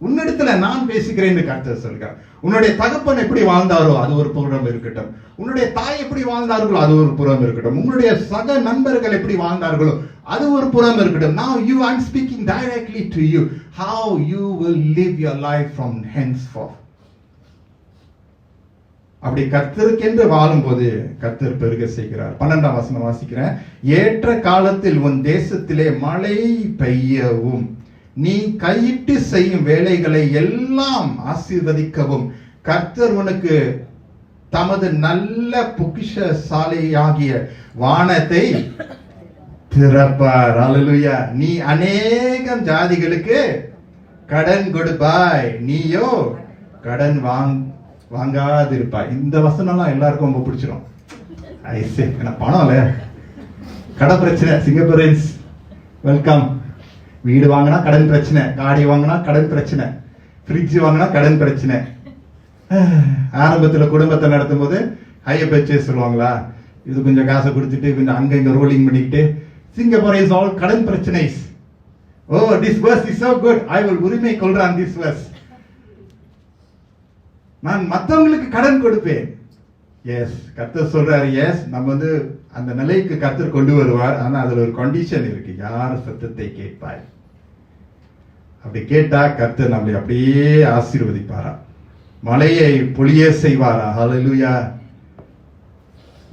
உன்னிடத்துல நான் பேசுகிறேன்னு கர்த்தர் சொல்கிறார். உன்னுடைய தகப்பன் எப்படி வாழ்ந்தாரோ அது ஒரு புறம் இருக்கட்டும், உன்னுடைய தாய் எப்படி வாழ்ந்தார்களோ அது ஒரு புறம் இருக்கட்டும், உன்னுடைய சக நண்பர்கள் எப்படி வாழ்ந்தார்களோ அது ஒரு புறம் இருக்கட்டும். Now you, I'm speaking directly to you, how you will live your life from henceforth. அப்படி கர்த்தருக்கென்று வாழும்போது கர்த்தர் பெருக செய்கிறார். 12ஆம் வசனம் வாசிக்கிறேன். ஏற்ற காலத்தில் உன் தேசத்திலே மழை பெய்யவும், நீ கையிட்டு செய்யும் வேலைகளை எல்லாம் ஆசீர்வதிக்கவும் கர்த்தர் உனக்கு தமது நல்ல பொக்கிஷசாலையாகிய வானத்தை திறப்பார். அல்லேலூயா. நீ அநேகம் ஜாதிகளுக்கு கடன் கொடுப்பாய், நீயோ கடன் வாங்காதிருப்பாய். இந்த வசனம்லாம் எல்லாருக்கும் ரொம்ப பிடிச்சிடும். பணம் இல்ல, கடன் பிரச்சனை. சிங்கப்பூரன்ஸ் வெல்கம். வீடு வாங்கினா கடன் பிரச்சனை, காடி வாங்கினா கடன் பிரச்சனை, ஃப்ரிட்ஜ் வாங்கினா கடன் பிரச்சனை. ஆரம்பத்தில் குடும்பத்தை நடத்தும் போது ஹையர் பர்ச்சேஸ் சொல்லுவாங்களா, இது கொஞ்சம் காசை கொடுத்துட்டு கொஞ்சம் அங்க இங்க ரோலிங் பண்ணிக்கிட்டு. சிங்கப்பூர் இஸ் ஆல் கடன் பிரச்சனை. ஓ, this verse is so good, I will உரிமை கொள்றான் this verse. நான் மற்றவங்களுக்கு கடன் கொடுப்பேன். எஸ், கர்த்தர் சொல்றாரு. எஸ், நம்ம அந்த நிலைக்கு கர்த்தர் கொண்டு வருவார். ஆனா அதுல ஒரு கண்டிஷன் இருக்கு. யார் சத்தத்தை கேட்பாய். அப்படி கேட்டா கர்த்தர் நம்மளை அப்படியே ஆசீர்வதிப்பாரா, மலையை பொழிய செய்வாரா. ஹல்லேலூயா.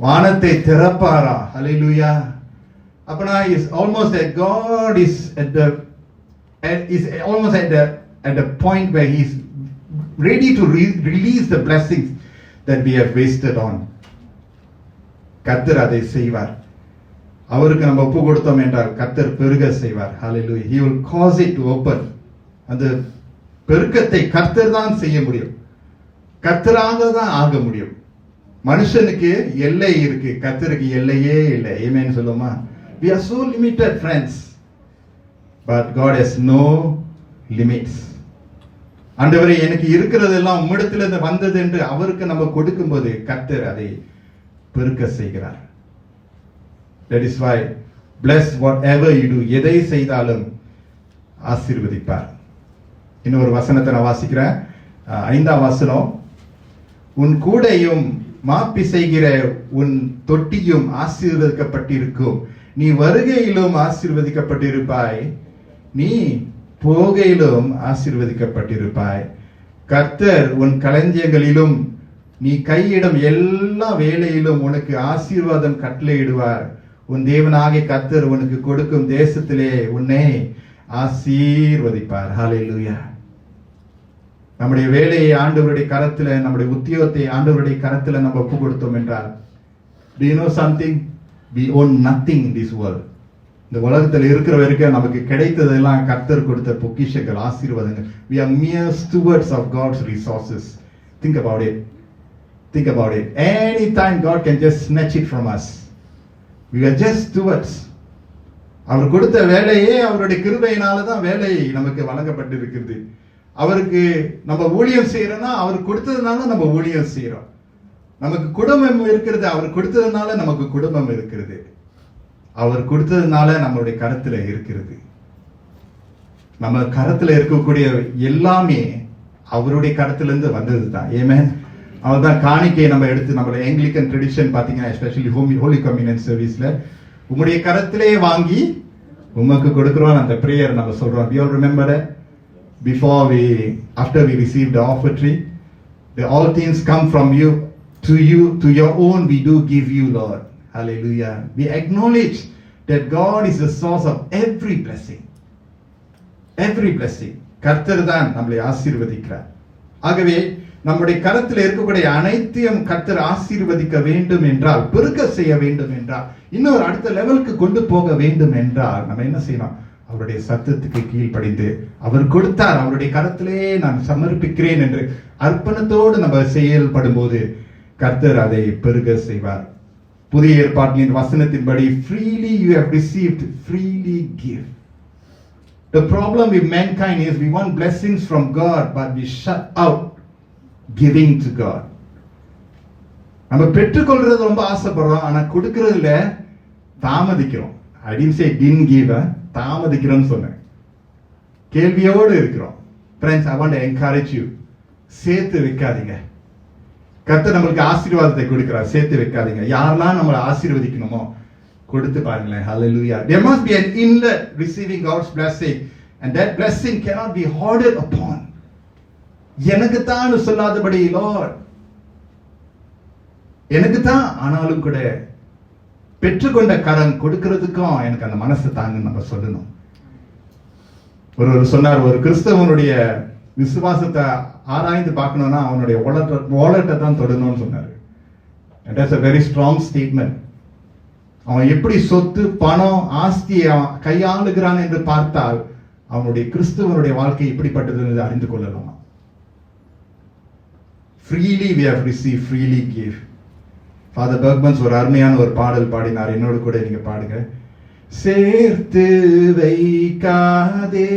வானத்தை திறப்பாரா. ஹல்லேலூயா. அப்பனா is almost that God is almost at the point where he is ready to release the blessings that we have wasted on. கர்த்தர் அதை செய்வார். அவருக்கு நம்ம ஒப்பு கொடுத்தோம் என்றால் கர்த்தர் பெருக செய்வார். Hallelujah. He will cause it to open. அந்த பெருக்கத்தை கர்த்தர் தான் செய்ய முடியும். கர்த்தராக தான் ஆக முடியும். மனுஷனுக்கு எல்லை இருக்கு, கர்த்தருக்கு எல்லையே இல்லை. ஆமென் சொல்லுமா? We are so limited, friends, but God has no limits. ஆண்டவரே, எனக்கு இருக்கிறதெல்லாம் உம்மிடத்திலிருந்து வந்தது என்று அவருக்கு நம்ம கொடுக்கும்போது கர்த்தர் அதை பெருக்க செய்கிறார். That is why bless whatever you do. எதை செய்தாலும் ஆசீர்வதிப்பார். இன்னொரு வசனத்தை நான் வாசிக்கிறேன். 5ஆம் வசனம். உன் கூடையும் மாப்பி செய்கிற உன் தொட்டியும் ஆசீர்வதிக்கப்பட்டிருக்கும், நீ வருகையிலும் ஆசீர்வதிக்கப்பட்டிருப்பாய், நீ போகையிலும் ஆசீர்வதிக்கப்பட்டிருப்பாய். கர்த்தர் உன் களஞ்சியங்களிலும் நீ கையிடும் எல்லா வேலையிலும் உனக்கு ஆசீர்வாதம் கட்டளையிடுவார். உன் தேவனாகிய கர்த்தர் உனக்கு கொடுக்கும் தேசத்திலே உன்னை ஆசீர்வதிப்பார். ஹல்லேலூயா. நம்முடைய வேலையை ஆண்டவருடைய கரத்துல, நம்முடைய உத்தியோகத்தை ஆண்டவருடைய கரத்துல நம்ம ஒப்பு கொடுத்தோம் என்றால், do you know something? We own nothing in this world. இந்த உலகத்தில் இருக்கிற வரைக்கும் நமக்கு கிடைத்ததெல்லாம் கர்த்தர் கொடுத்த பொக்கிஷங்கள், ஆசீர்வாதங்கள். We are mere stewards of God's resources. Think about it. Think about it. Anytime God can just snatch it from us. We are just stewards. அவர் கொடுத்த வேலையே அவருடைய கிருபையினால தான் வேலை நமக்கு வழங்கப்பட்டு இருக்கிறது. அவருக்கு நம்ம ஊழியம் செய்யறோம்னா அவர் கொடுத்ததுனால நம்ம ஊழியம் செய்யறோம். நமக்கு குடும்பம் இருக்கிறது, அவர் கொடுத்ததுனால நமக்கு குடும்பம் இருக்கிறது. அவர் கொடுத்ததுனால நம்மளுடைய கரத்துல இருக்கிறது. நம்ம கரத்துல இருக்கக்கூடிய எல்லாமே அவருடைய கரத்திலிருந்து வந்தது தான். ஆமென். அவர்தான் காணிக்கை நம்ம எடுத்து, நம்மளுடைய ஆங்கிலிக்கன் ட்ரெடிஷன் பாத்தீங்கன்னா, எஸ்பெஷலி ஹோலி கம்யூனியன் சர்வீஸ்ல உங்களுடைய கரத்திலே வாங்கி உமக்கு கொடுக்கிறோம் அந்த பிரேயர் நம்ம சொல்றோம். We all remember that after we receive the offertory, all things come from you, to your own we do give you, Lord. Hallelujah. We acknowledge that God is the source of every blessing. Every blessing. கர்த்தர் தான் நம்மளை ஆசீர்வதிக்கிறார். ஆகவே நம்முடைய கரத்தில் இருக்கக்கூடிய அனைத்தையும் கர்த்தர் ஆசீர்வதிக்க வேண்டும் என்றால், பெருக்க செய்ய வேண்டும் என்றால், இன்னொரு அடுத்த லெவலுக்கு கொண்டு போக வேண்டும் என்றால் நம்ம என்ன செய்யணும்? அவருடைய சத்தத்துக்கு கீழ்ப்படிந்து, அவர் கொடுத்தார், அவருடைய கரத்திலே நான் சமர்ப்பிக்கிறேன் என்று அர்ப்பணத்தோடு நம்ம செயல்படும் போது கர்த்தர் அதை பெருக செய்வார். புதிய ஏற்பாட்டின் வசனத்தின்படி freely you have received, freely give. The problem with mankind is we want blessings from God but we shut out giving to God. நம்ம பெற்றுக்கொள்றது ரொம்ப ஆசைப்படுறோம், ஆனா கொடுக்கறதுல தாமதிக்கிறோம். I didn't say didn't give, தாமதிக்கிறோம்னு சொன்னேன். கேள்வியோடு இருக்கிறோம். Friends, I want to encourage you. சேர்த்து வைக்காதீங்க. கர்த்தர் நம்மளுக்கு ஆசீர்வாதத்தை கொடுக்கிறார், சேர்த்து வைக்காதீங்க. யாரெல்லாம் நம்மளை ஆசீர்வதிக்கணுமோ கொடுத்து பாருங்களேன். Hallelujah. There must be an inlet receiving God's blessing, and that blessing cannot be hoarded upon. எனக்கு தான் சொல்லாதபடி, Lord எனக்கு தான், ஆனாலும் கூட பெற்றுக்கொண்ட கடன் கொடுக்கிறதுக்கும் எனக்கு அந்த மனசு தாங்கன்னு நம்ம சொல்லணும். ஒருவர் சொன்னார், ஒரு கிறிஸ்தவனுடைய விசுவாசத்தை ஆராய்ந்து பார்க்கணும்னா அவனுடைய வாலெட்டை தான் தொடணும்னு சொன்னார். And that's a very strong statement. அவன் எப்படி சொத்து, பணம், ஆஸ்தியை கையாளுகிறான் என்று பார்த்தால் அவனுடைய கிறிஸ்துவனுடைய வாழ்க்கை இப்படிப்பட்டது என்று அறிந்து கொள்ளலாம். Freely we have received, freely give. Father Bergmans ஒரு அருமையான ஒரு பாடல் பாடினார், என்னோடு கூட நீங்க பாடுங்க. சேர்த்து வைக்காதே,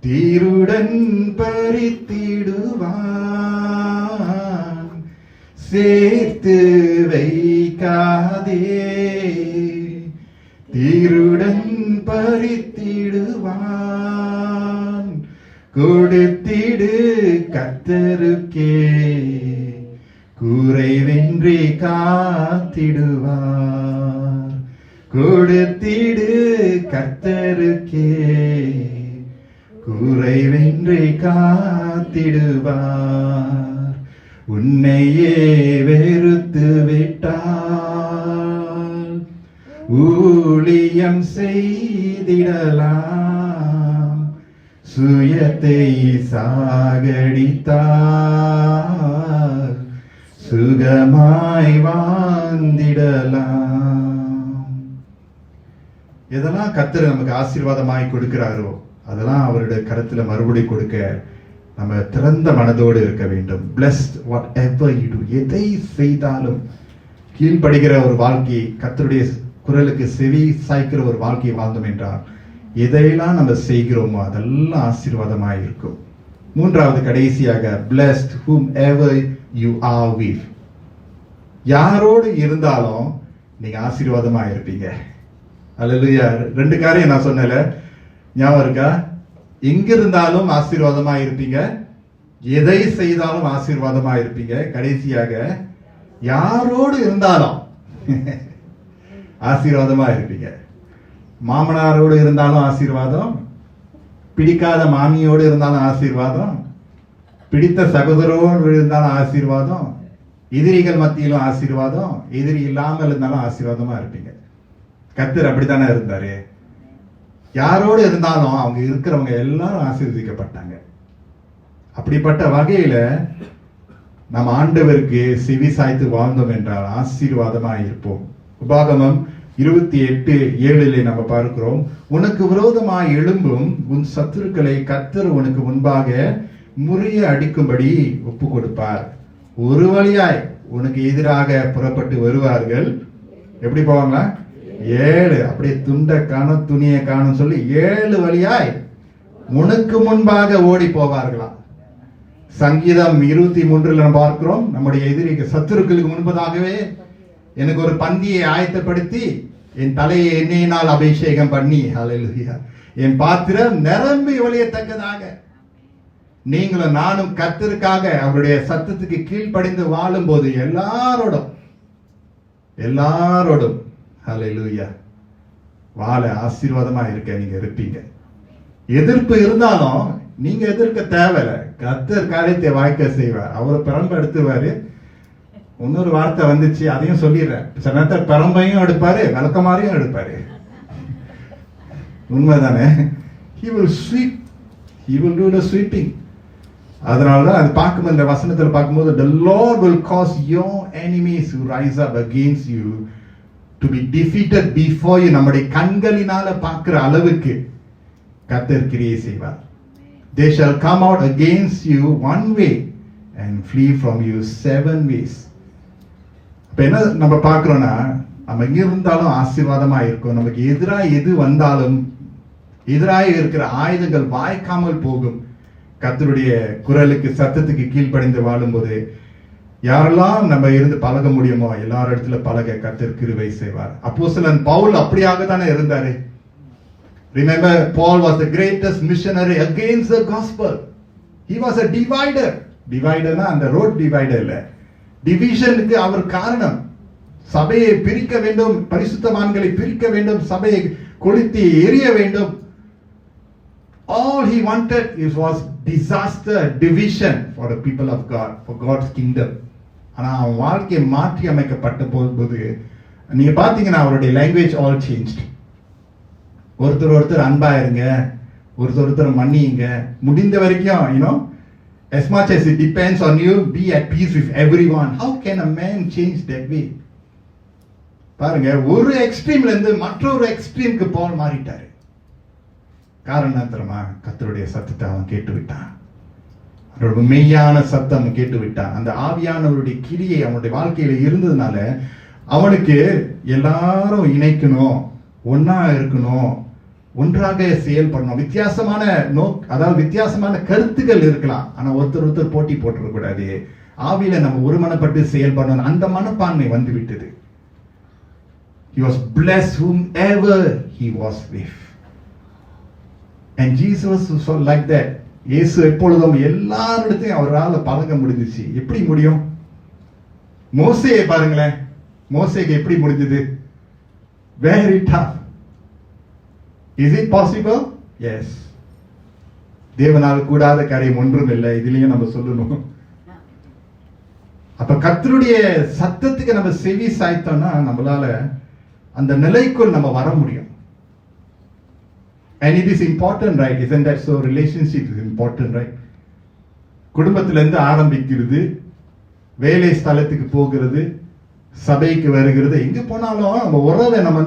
தீருடன் பறித்திடுவான். சேர்த்து வைக்காதே, தீருடன் பறித்திடுவான். கொடுத்திடு கர்த்தருக்கே, குறைவின்றி காத்திடுவார். கொடுத்திடு கர்த்தருக்கே, குறைவின்றி காத்திடுவார். உன்னையே வெறுத்து விட்டால் ஊழியம் செய்திடலாம். சுயத்தை சாகடித்தால் சுகமாய் வாழ்ந்திடலாம். எதெல்லாம் கர்த்தர் நமக்கு ஆசீர்வாதமாய் கொடுக்கிறாரோ அதெல்லாம் அவருடைய கரத்துல மறுபடி கொடுக்க நம்ம திறந்த மனதோடு இருக்க வேண்டும். Blessed whatever you do. எதை செய்தாலும் கீழ்ப்படுகிற ஒரு வாழ்க்கை, கர்த்தருடைய குரலுக்கு செவி சாய்க்கிற ஒரு வாழ்க்கை வாழ்ந்தோம் என்றால் எதையெல்லாம் நம்ம செய்கிறோமோ அதெல்லாம் ஆசீர்வாதமாய் இருக்கும். மூன்றாவது கடைசியாக, blessed whomever you are with. யாரோடு இருந்தாலும் நீங்க ஆசீர்வாதமா இருப்பீங்க. அல்லேலூயா. ரெண்டு காரியம் நான் சொன்னேன்ல, ஞாபகம் இருக்கா? எங்க இருந்தாலும் ஆசீர்வாதமா இருப்பீங்க, எதை செய்தாலும் ஆசீர்வாதமா இருப்பீங்க. கடைசியாக யாரோடு இருந்தாலும் ஆசீர்வாதமா இருப்பீங்க. மாமனாரோடு இருந்தாலும் ஆசீர்வாதம், பிடிக்காத மாமியோடு இருந்தாலும் ஆசீர்வாதம், பிடித்த சகோதரோடு இருந்தாலும் ஆசீர்வாதம், எதிரிகள் மத்தியிலும் ஆசீர்வாதம், எதிரி இல்லாமல் இருந்தாலும் ஆசீர்வாதமா இருப்பீங்க. கர்த்தர் அப்படித்தானே இருந்தாரு. யாரோடு இருந்தாலும் அவங்க இருக்கிறவங்க எல்லாரும் ஆசீர்வதிக்கப்பட்டாங்க. அப்படிப்பட்ட வகையில நம்ம ஆண்டவருக்கு செவி சாய்த்து வாழ்ந்தோம் என்றால் ஆசீர்வாதமா இருப்போம். உபாகமம் 28:7 நம்ம பார்க்கிறோம், உனக்கு விரோதமாய் எழும்பும் உன் சத்துருக்களை கர்த்தர் உனக்கு முன்பாக முறிய அடிக்கும்படி ஒப்பு கொடுப்பார். ஒரு வழியாய் உனக்கு எதிராக புறப்பட்டு வருவார்கள். எப்படி போவாங்களா? 7, அப்படியே துண்டை காணும் துணியை காணும் சொல்லி 7 வழியாய் உனக்கு முன்பாக ஓடி போவார்களாம். சங்கீதம் 23 நம்ம பார்க்கிறோம், நம்முடைய எதிரிக்கு சத்துருக்களுக்கு முன்பதாகவே எனக்கு ஒரு பந்தியை ஆயத்தப்படுத்தி என் தலையை எண்ணெயினால் அபிஷேகம் பண்ணி, ஹல்லேலூயா, என் பாத்திரம் நிரம்பி ஒழியத்தக்கதாக. நீங்களும் நானும் கர்த்தருக்காக அவருடைய சத்தத்துக்கு கீழ்ப்படிந்து வாழும் போது எல்லாரோடும் ஹல்லேலூயா வாழ ஆசீர்வாதமா இருக்க நீங்க இருப்பீங்க. எதிர்ப்பு இருந்தாலும் நீங்க எதிர்க்க தேவையில்லை, கர்த்தர் காரியத்தை வாய்க்க செய்வார். அவரை பெரம்பு எடுத்துவாரு. இன்னொரு வார்த்தை வந்துச்சு, அதையும் சொல்லிடுறேன். சில நேரத்தில் பெரம்பையும் எடுப்பாரு, விளக்கமாரியும் எடுப்பாரு. உண்மைதானே? He will sweep. He will do the sweeping. அதனாலதான் அது பார்க்கும்போது இந்த வசனத்துல பார்க்கும்போது the Lord will cause your enemies who rise up against you to be defeated before you. நம்முடைய கண்களினால பார்க்கிற அளவுக்கு கர்த்தர் கிரியை செய்வார். They shall come out against you one way and flee from you 7 ways. இப்ப என்ன நம்ம பார்க்கிறோம்னா, நம்ம எங்க இருந்தாலும் ஆசீர்வாதமா இருக்கும். நமக்கு எதிராக எது வந்தாலும் எதிராக இருக்கிற ஆயுதங்கள் வாய்க்காமல் போகும். கர்த்தருடைய குரலுக்கு சத்தத்துக்கு கீழ்ப்படிந்து வாழும்போது யாரெல்லாம் நம்ம இருந்து பழக முடியுமோ எல்லார் இடத்துல பழக கர்த்தர் கிருபை செய்வார். அப்போஸ்தலன் பவுல் அப்படியாக தானே இருந்தாரு. Remember, Paul was the greatest missionary against the gospel. He was a divider. Dividerனா அந்த ரோட் டிவைடர் இல்ல, டிவிஷனுக்கு அவர் காரணம். சபையை பிரிக்க வேண்டும், பரிசுத்தவான்களை பிரிக்க வேண்டும், சபையை கொளுத்தி எரிய வேண்டும். All he wanted was disaster, division for the people of God, for God's kingdom. ஆனா அவன் வாழ்க்கையை மாற்றி அமைக்கப்பட்ட போது நீங்க பாத்தீங்கன்னா அவருடைய லாங்குவேஜ் all changed. ஒருத்தர் அன்பா இருங்க, ஒருத்தர் மன்னியுங்க, முடிந்த வரைக்கும் as much as it depends on you, be at peace with everyone. How can a man change that way? பாருங்க, ஒரு எக்ஸ்ட்ரீம்ல இருந்து மற்றொரு எக்ஸ்ட்ரீமுக்கு பவுல் மாறிட்டாரு. காரணம் தெரியுமா? கர்த்தருடைய சத்தத்தை அவன் கேட்டு விட்டான். அவரோட மெய்யான சத்தம் கேட்டு விட்டான். அந்த ஆவியானவருடைய கிரியை அவனுடைய வாழ்க்கையில இருந்ததுனால அவனுக்கு எல்லாரும் இணைக்கணும், ஒன்னா இருக்கணும், ஒன்றாக செயல்படணும். வித்தியாசமான அதாவது வித்தியாசமான கருத்துக்கள் இருக்கலாம், ஆனா ஒருத்தர் போட்டி போட்டுற கூடாது. ஆவியில நம்ம ஒருமனப்பட்டு செயல்படணும். அந்த மனப்பான்மை வந்து விட்டது. He was blessed whomever he was with. And Jesus was like that. இயேசு எப்பொழுதும் எல்லாரிடத்தையும் அவரால் பழக முடிஞ்சிச்சு. எப்படி முடியும்? மோசேயை பாருங்களேன், மோசேக்கு எப்படி முடிஞ்சது? Very tough. Is it possible? Yes. தேவனால் கூடாத காரியம் ஒன்றும் இல்லை. இதுலயும் நம்ம சொல்லணும். அப்ப கர்த்தருடைய சத்தத்துக்கு நம்ம செவி சாய்த்தோம்னா நம்மளால அந்த நிலைக்குள் நம்ம வர முடியும். And it is important, right? Isn't that so? Relationship is important, right? குடும்பத்திலிருந்து ஆரம்பிக்கிறது, வேலை ஸ்தலத்துக்கு போகிறது, சபைக்கு வருகிறது, எங்க போனாலும் நம்ம உறவை நம்ம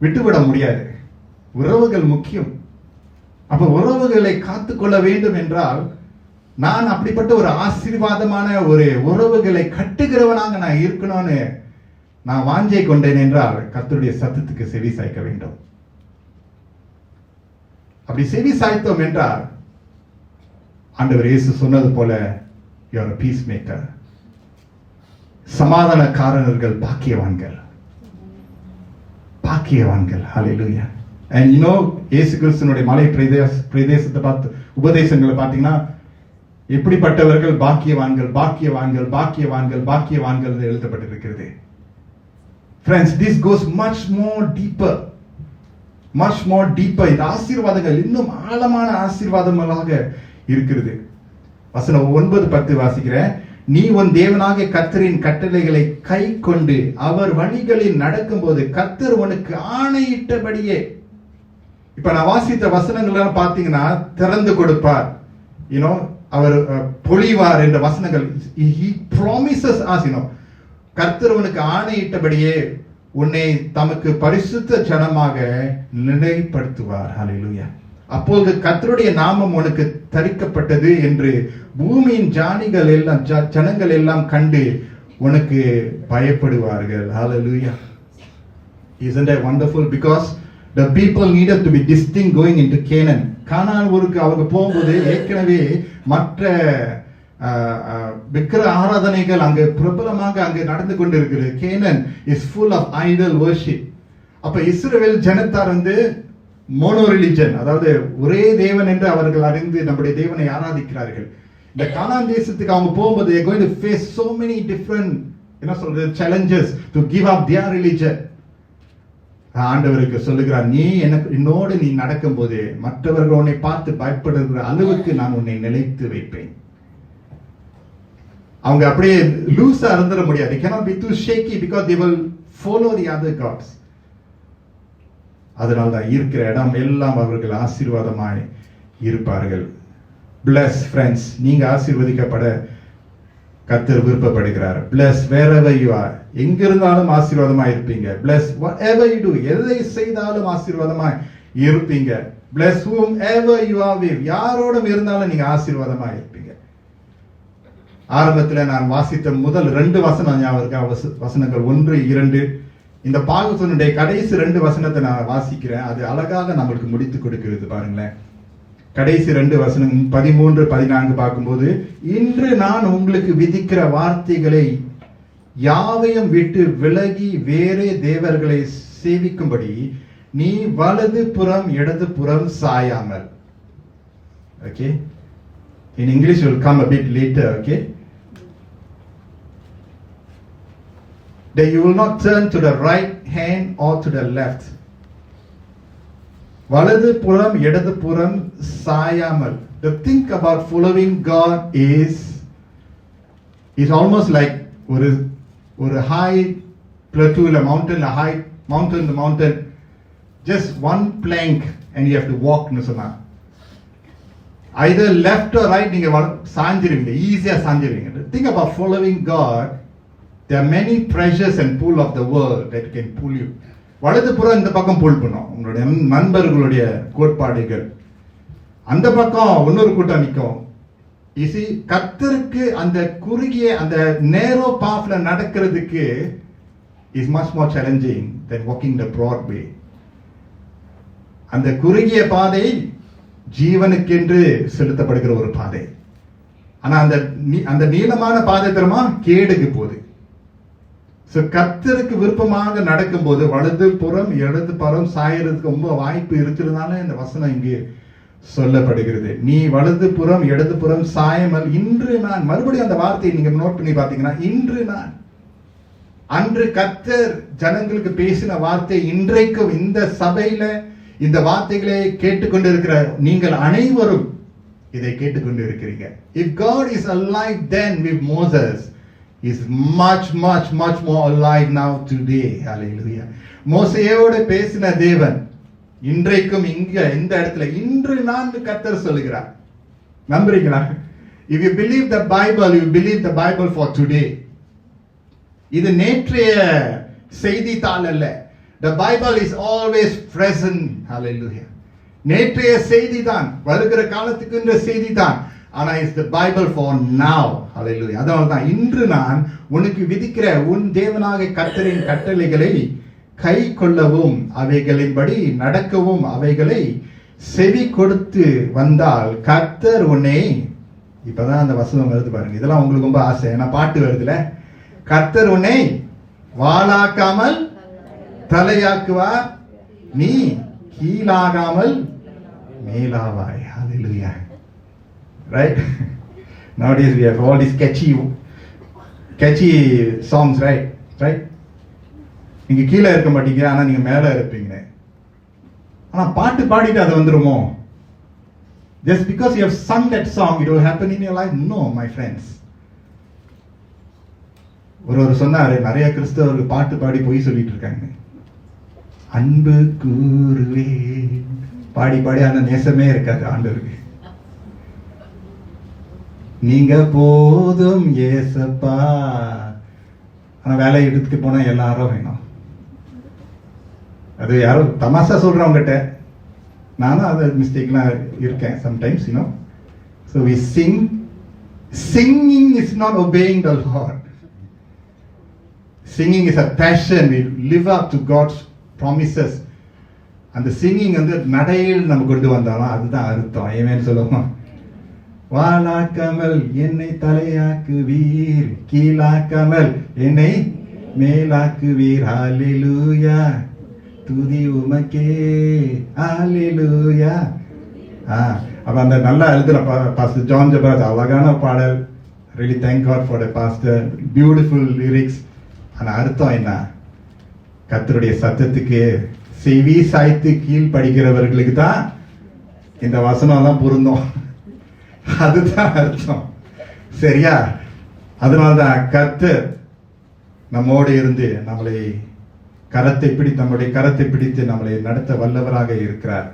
விட்டுவிட முடியாது. உறவுகள் முக்கியம். அப்ப உறவுகளை காத்துக்கொள்ள வேண்டும் என்றால் நான் அப்படிப்பட்ட ஒரு ஆசீர்வாதமான ஒரு உறவுகளை கட்டுகிறவனாக நான் இருக்கணும்னு நான் வாஞ்சை கொண்டேன் என்றால் கர்த்தருடைய சத்தத்துக்கு செவி சாய்க்க வேண்டும். அப்படி செவி சாய்த்தோம் என்றால் ஆண்டவர் இயேசு சொன்னது போல you are a peacemaker. சமாதானக்காரர்கள் பாக்கியவான்கள், பாக்கியவான்கள். ஹalleluya. And இயேசு கிறிஸ்துவினுடைய மலை பிரதேசத்தை பார்த்து உபதேசங்களை பார்த்தீங்கன்னா எப்படிப்பட்டவர்கள் பாக்கியவான்கள், பாக்கியவான்கள், பாக்கியவான்கள், பாக்கியவான்கள் எழுதப்பட்டிருக்கிறது. Friends, this goes much more deeper. Much more deeper. இந்த ஆசீர்வாதங்கள் இன்னும் ஆழமான ஆசீர்வாதங்களாக இருக்கிறது. வசனம் 9-10 வாசிக்கிறேன். நீ உன் தேவனாகிய கர்த்தரின் கட்டளைகளை கை கொண்டு அவர் வழிகளில் நடக்கும்போது கர்த்தர் உனக்கு ஆணையிட்டபடியே. இப்ப நான் வாசித்த வசனங்கள் பாத்தீங்கன்னா திறந்து கொடுப்பார், அவர் பொழிவார் என்ற வசனங்கள். He promises us, கர்த்தர் உனக்கு ஆணையிட்டபடியே உன்னை தமக்கு பரிசுத்த ஜனமாக நிலைப்படுத்துவார். ஹல்லேலூயா. அப்போது கர்த்தருடைய நாமம் உனக்கு தரிக்கப்பட்டது என்று பூமியின் ஜனங்கள் எல்லாம் கண்டு உனக்கு பயப்படுவார்கள். ஹல்லேலூயா. Isn't that wonderful? Because the people needed to be distinct going into Canaan. கானான் ஊருக்கு அவங்க போகும்போது ஏற்கனவே மற்ற விக்கிர ஆராதனைகள் அங்கு பிரபலமாக அங்கு நடந்து கொண்டிருக்கிறது. Canaan is full of idol worship. அப்ப இஸ்ரவேல் ஜனத்தார் மோனோ ரிலிஜன், அதாவது ஒரே தேவன் என்று அவர்கள் அறிந்து நம்முடைய தேவனை ஆராதிக்கிறார்கள். இந்த கானான் தேசத்துக்கு அவங்க போகும்போது they are going to face so many different challenges to give up their religion. ஆண்டவருக்கு சொல்லுகிறார், நீ என்னோடு நீ நடக்கும் போது மற்றவர்கள் உன்னை பார்த்து பயப்படுகிற அளவுக்கு நான் உன்னை நிலைத்து வைப்பேன். அவங்க அப்படியே லூஸா இருந்துட முடியாது. cannot be too shaky because they will follow the other gods. அதனால தான் இருக்கிற இடம் எல்லாம் அவர்கள் ஆசீர்வாதமாய் இருப்பார்கள். bless friends. நீங்க ஆசீர்வதிக்கப்பட கர்த்தர் விருப்பப்படுகிறார். bless wherever you are. எங்க இருந்தாலும் ஆசீர்வாதமா இருப்பீங்க. bless whatever you do. எதை செய்தாலும் ஆசீர்வாதமா இருப்பீங்க. bless whomever you are with. யாரோடும் இருந்தாலும் நீங்க ஆசீர்வாதமா இருப்பீங்க. ஆரம்பத்தில் நான் வாசித்த முதல் 2 வசனம் ஞாபகம், வசனங்கள் 1, 2. இந்த பாகத்தினுடைய கடைசி 2 வசனத்தை நான் வாசிக்கிறேன். அது அழகாக நம்மளுக்கு முடித்து கொடுக்கிறது. பாருங்களேன், கடைசி 2 வசனம் 13, 14 பார்க்கும்போது, இன்று நான் உங்களுக்கு விதிக்கிற வார்த்தைகளை யாவையும் விட்டு விலகி வேறே தேவர்களை சேவிக்கும்படி நீ வலது புறம் இடது புறம் சாயாமல். Okay, in English will come a bit later. Okay, that you will not turn to the right hand or to the left. வலது புறம் இடது புறம் சாயாமல். The thing about following God is almost like ஒரு high plateau, a mountain, a high mountain, just one plank and you have to walk னு சொன்னா, either left or right நீங்க சாஞ்சிருவீங்க, ஈஸியா சாஞ்சிருவீங்க. The thing about following God, there are many pressures and pull of the world that can pull you. வலது புறம் இந்த பக்கம் புல் பண்ணும், உங்களுடைய நண்பர்களுடைய கோட்பாடுகள். அந்த பக்கம் இன்னொரு கூட்டம் நிற்கும். கர்த்தருக்கு அந்த குறுகிய அந்த நேரோ பாத்ல நடக்கிறதுக்கு is much more challenging than walking the broad way. அந்த குறுகிய பாதை ஜீவனுக்கென்று செலுத்தப்படுகிற ஒரு பாதை. ஆனா அந்த நீளமான பாதை தரமா கேடுக்கு போகுது. கர்த்தருக்கு விருப்பமாக நடக்கும் போது வலது புறம் இடது புறம் சாயறதுக்கு ரொம்ப வாய்ப்பு இருக்கிறதுனால இந்த வசனம் இங்கு சொல்லப்படுகிறது. நீ வலது புறம் இடது புறம் சாயாமல். இன்று நான், மறுபடியும் அந்த வார்த்தையை நீங்க நோட் பண்ணி பாத்தீங்கன்னா, இன்று நான், அன்று கர்த்தர் ஜனங்களுக்கு பேசின வார்த்தை இன்றைக்கும் இந்த சபையில இந்த வார்த்தைகளை கேட்டுக்கொண்டு இருக்கிற நீங்கள் அனைவரும் இதை கேட்டுக்கொண்டு இருக்கிறீங்க. If God is alive then with Moses, is much more alive now today. Hallelujah. மோசேயோடு பேசின தேவன் இன்றைக்கும் இங்க இந்த இடத்துல இன்று நான் கர்த்தர் சொல்லுகிறார். நம்புறீங்களா? If you believe the Bible, you believe the Bible for today. இது நேற்றைய செய்தித்தாள் அல்ல. The Bible is always present. Hallelujah. நேற்றைய செய்தி தான், வருகிற காலத்துக்கு இந்த செய்தி தான். ஆனா it's the Bible for now. Hallelujah. அதனால தான் இன்று நான் உனக்கு விதிக்கிற உன் தேவனாகிய கர்த்தரின் கட்டளைகளை கை கொள்ளவும் அவைகளின்படி நடக்கவும் அவைகளை செவி கொடுத்து வந்தால் கர்த்தர் உன்னை, இப்பதான் அந்த வசனம் வருது பாருங்க, இதெல்லாம் உங்களுக்கு ரொம்ப ஆசை, ஏன்னா பாட்டு வருதுல, கர்த்தர் உன்னை வாளாக்காமல் தலையாக்குவார், நீ கீழாகாமல் மேலாவாய். Hallelujah. Right? Nowadays we have all these catchy songs, right? நீங்க கீழே இருக்க மாட்டீங்க, ஆனா நீங்க மேல இருப்பீங்க. ஆனா பாட்டு பாடிட்டு அது வந்துருமோ? Just because you have sung that song, it will happen in your life? No, my friends. ஒரு சொன்னாரு, நிறைய கிறிஸ்தவர்கள் பாட்டு பாடி போய் சொல்லிட்டு இருக்காங்க. அன்பு கூறுவே பாடி அந்த நேசமே இருக்காது ஆண்டவருக்கு. நீங்க போதும் ஏசப்பா, ஆனா வேலை எடுத்துட்டு போனா எல்லாரும் வேணும். அது யாரும் தமாஷா சொல்றவங்கிட்ட, நானும் அது மிஸ்டேக்லாம் இருக்கேன் sometimes, you know. So we sing. Singing is not obeying the Lord. Singing is a passion. We live up to God's promises. அந்த சிங்கிங் வந்து நடையில் நம்ம கொண்டு வந்தாலும் அதுதான் அர்த்தம். ஏமேன்னு சொல்லுவோம். வாளாக்காமல் என்னை தலையாக்குவீர், கீழாக்காமல் என்னை மேலாக்குவீர். ஹல்லேலூயா, துதி உமக்கே, ஹல்லேலூயா. அப்ப அந்த நல்லா எழுதுற பாஸ்டர் ஜான் ஜபராஜ் அழகான பாடல். Really thank God for the pastor. Beautiful lyrics. ஆனா அர்த்தம் என்ன? கர்த்தருடைய சத்தத்துக்கு செவி சாய்த்து கீழ் படிக்கிறவர்களுக்கு தான் இந்த வசனம் எல்லாம் பொருந்தும். அதுதான் அர்த்தம். சரியா? அதனால்தான் கர்த்தர் நம்மோடு இருந்து நம்முடைய கரத்தை பிடித்து நம்மளை நடத்த வல்லவராக இருக்கிறார்.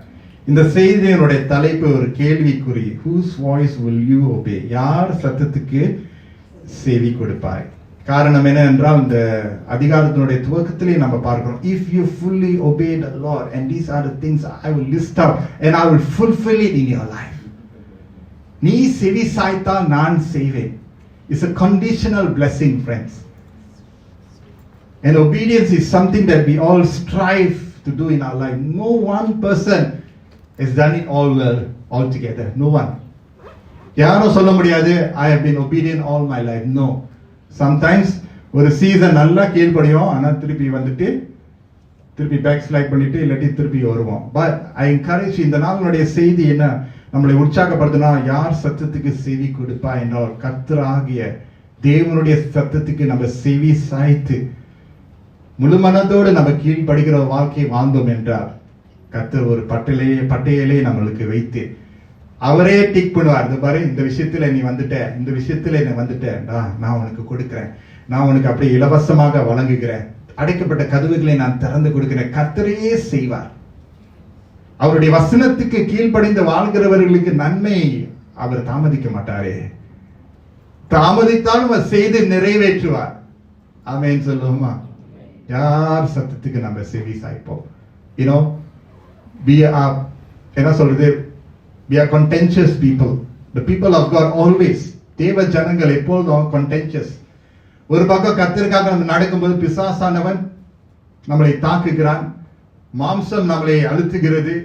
இந்த செய்தியினுடைய தலைப்பு ஒரு கேள்விக்குறி. whose voice will you obey? யார் சத்தத்துக்கு செவி கொடுப்பாய்? காரணம் என்ன என்றால் இந்த அதிகாரத்தினுடைய துவக்கத்திலே நம்ம பார்க்கிறோம், if you fully obey the Lord and these are the things I will list out and I will fulfill it in your life. நீ செவி சாய்த்தால் நான் செய்வேன். It's a conditional blessing, friends. And obedience is something that we all strive to do in our life. No one person has done it all well altogether. No one. யாரும் சொல்ல முடியாது I have been obedient all my life. No. Sometimes ஒரு season நல்லா கீழ்ப்படியும், ஆனா திருப்பி வந்துட்டு திருப்பி பேக் ஸ்லைட் பண்ணிட்டு இல்லாட்டி திருப்பி வருவோம். பட் ஐ என்கரேஜ், இந்த நாளுடைய செய்தி என்ன நம்மளை உற்சாகப்படுத்தினா, யார் சத்தத்துக்கு செவி கொடுப்பா என்றால் கர்த்தராகிய தேவனுடைய சத்தத்துக்கு நம்ம செவி சாய்த்து முழு மனதோடு நம்ம கீழ்ப்படுகிற வாழ்க்கை வாழ்ந்தோம் என்றால் கர்த்தர் ஒரு பட்டியலே நம்மளுக்கு வைத்து அவரே டிக் பண்ணுவார். இது பாரு, இந்த விஷயத்துல நீ வந்துட்ட, இந்த விஷயத்துல நீ வந்துட்டேன்டா, நான் உனக்கு கொடுக்கிறேன், நான் உனக்கு அப்படியே இலவசமாக வழங்குகிறேன், அடைக்கப்பட்ட கதவுகளை நான் திறந்து கொடுக்கிறேன். கர்த்தரையே செய்வார். அவருடைய வசனத்துக்கு கீழ்ப்படிந்து வாழ்கிறவர்களுக்கு நன்மை அவர் தாமதிக்க மாட்டாரே. தாமதித்தாலும் அவர் செய்து நிறைவேற்றுவார். ஆமென் சொல்லுவோமா? யார் சத்தத்துக்கு நம்ம செவி சாய்ப்போம்? என்ன சொல்றது, we are contentious people. The people of God always, தேவ ஜனங்கள் எப்பொழுதும் contentious. ஒரு பக்கம் கர்த்தருக்காக நம்ம நடக்கும்போது பிசாசானவன் நம்மளை தாக்குகிறான், மாம்சம் நம்மளை அழுத்துகிறது,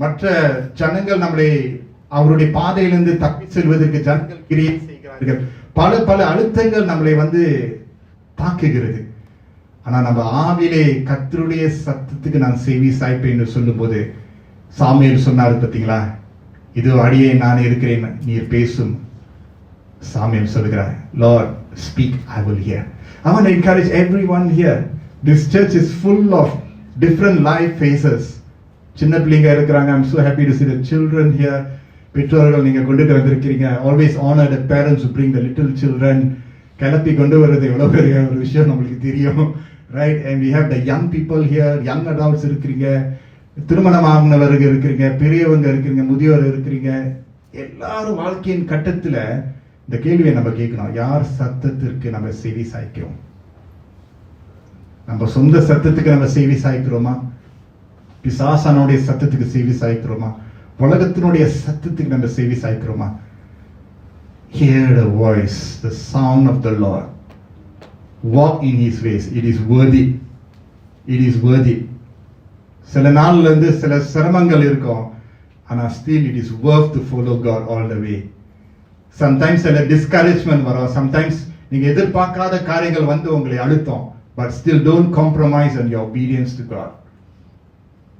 மற்ற ஜனங்கள் நம்மளை அவருடைய பாதையிலிருந்து தப்பி செல்வதற்கு ஜனங்கள் கிரியை செய்கிறார்கள். பல பல அழுத்தங்கள் நம்மளை தாக்குகிறது. ஆனா நம்ம ஆவிலே கர்த்தருடைய சத்தத்துக்கு நான் செவி சாய்ப்பேன் என்று சொல்லும் போது சாமுவேல் சொன்னாரு பாத்தீங்களா, இது அடியே நான் இருக்கிறேன், நீர் பேசும். சாமுவேல் சொல்கிறார், Lord speak, I will hear. I want to encourage everyone here. This church is full of different life phases. சின்ன பிள்ளைங்க இருக்கிறாங்க. I'm so happy to see the children here. பெற்றோர்கள் நீங்க கொண்டுட்டு வந்திருக்கிறீங்க. Always honor the parents who bring the little children. கிளப்பி கொண்டு வருது எவ்வளவு பெரிய ஒரு விஷயம் நம்மளுக்கு தெரியும், right? And we have the young people here, young adults இருக்கிறீங்க, திருமணம் ஆகினவர்கள் இருக்கிறீங்க, பெரியவங்க இருக்கிறீங்க, முதியோர் இருக்கிறீங்க. எல்லாரும் வாழ்க்கையின் கட்டத்துல இந்த கேள்வியை நம்ம கேட்கணும், யார் சத்தத்திற்கு நம்ம செவி சாய்க்கிறோம்? நம்ம சொந்த சத்தத்துக்கு நம்ம செவி சாய்க்கிறோமா? பிசாசானுடைய சத்தத்துக்கு செவி சாய்க்கிறோமா? உலகத்தினுடைய சத்தத்துக்கு நம்ம செவி சாய்க்கிறோமா? Hear the voice, the sound of the Lord. Walk in His ways. It is worthy. It is worthy. சில நாள்ல இருந்து சில சிரமங்கள் இருக்கும், ஆனா still it is worth to follow God all the way. Sometimes சில discouragement வரும், sometimes நீங்க எதிர்பார்க்காத காரியங்கள் உங்களை அழுத்தம், but still don't compromise on your obedience to God.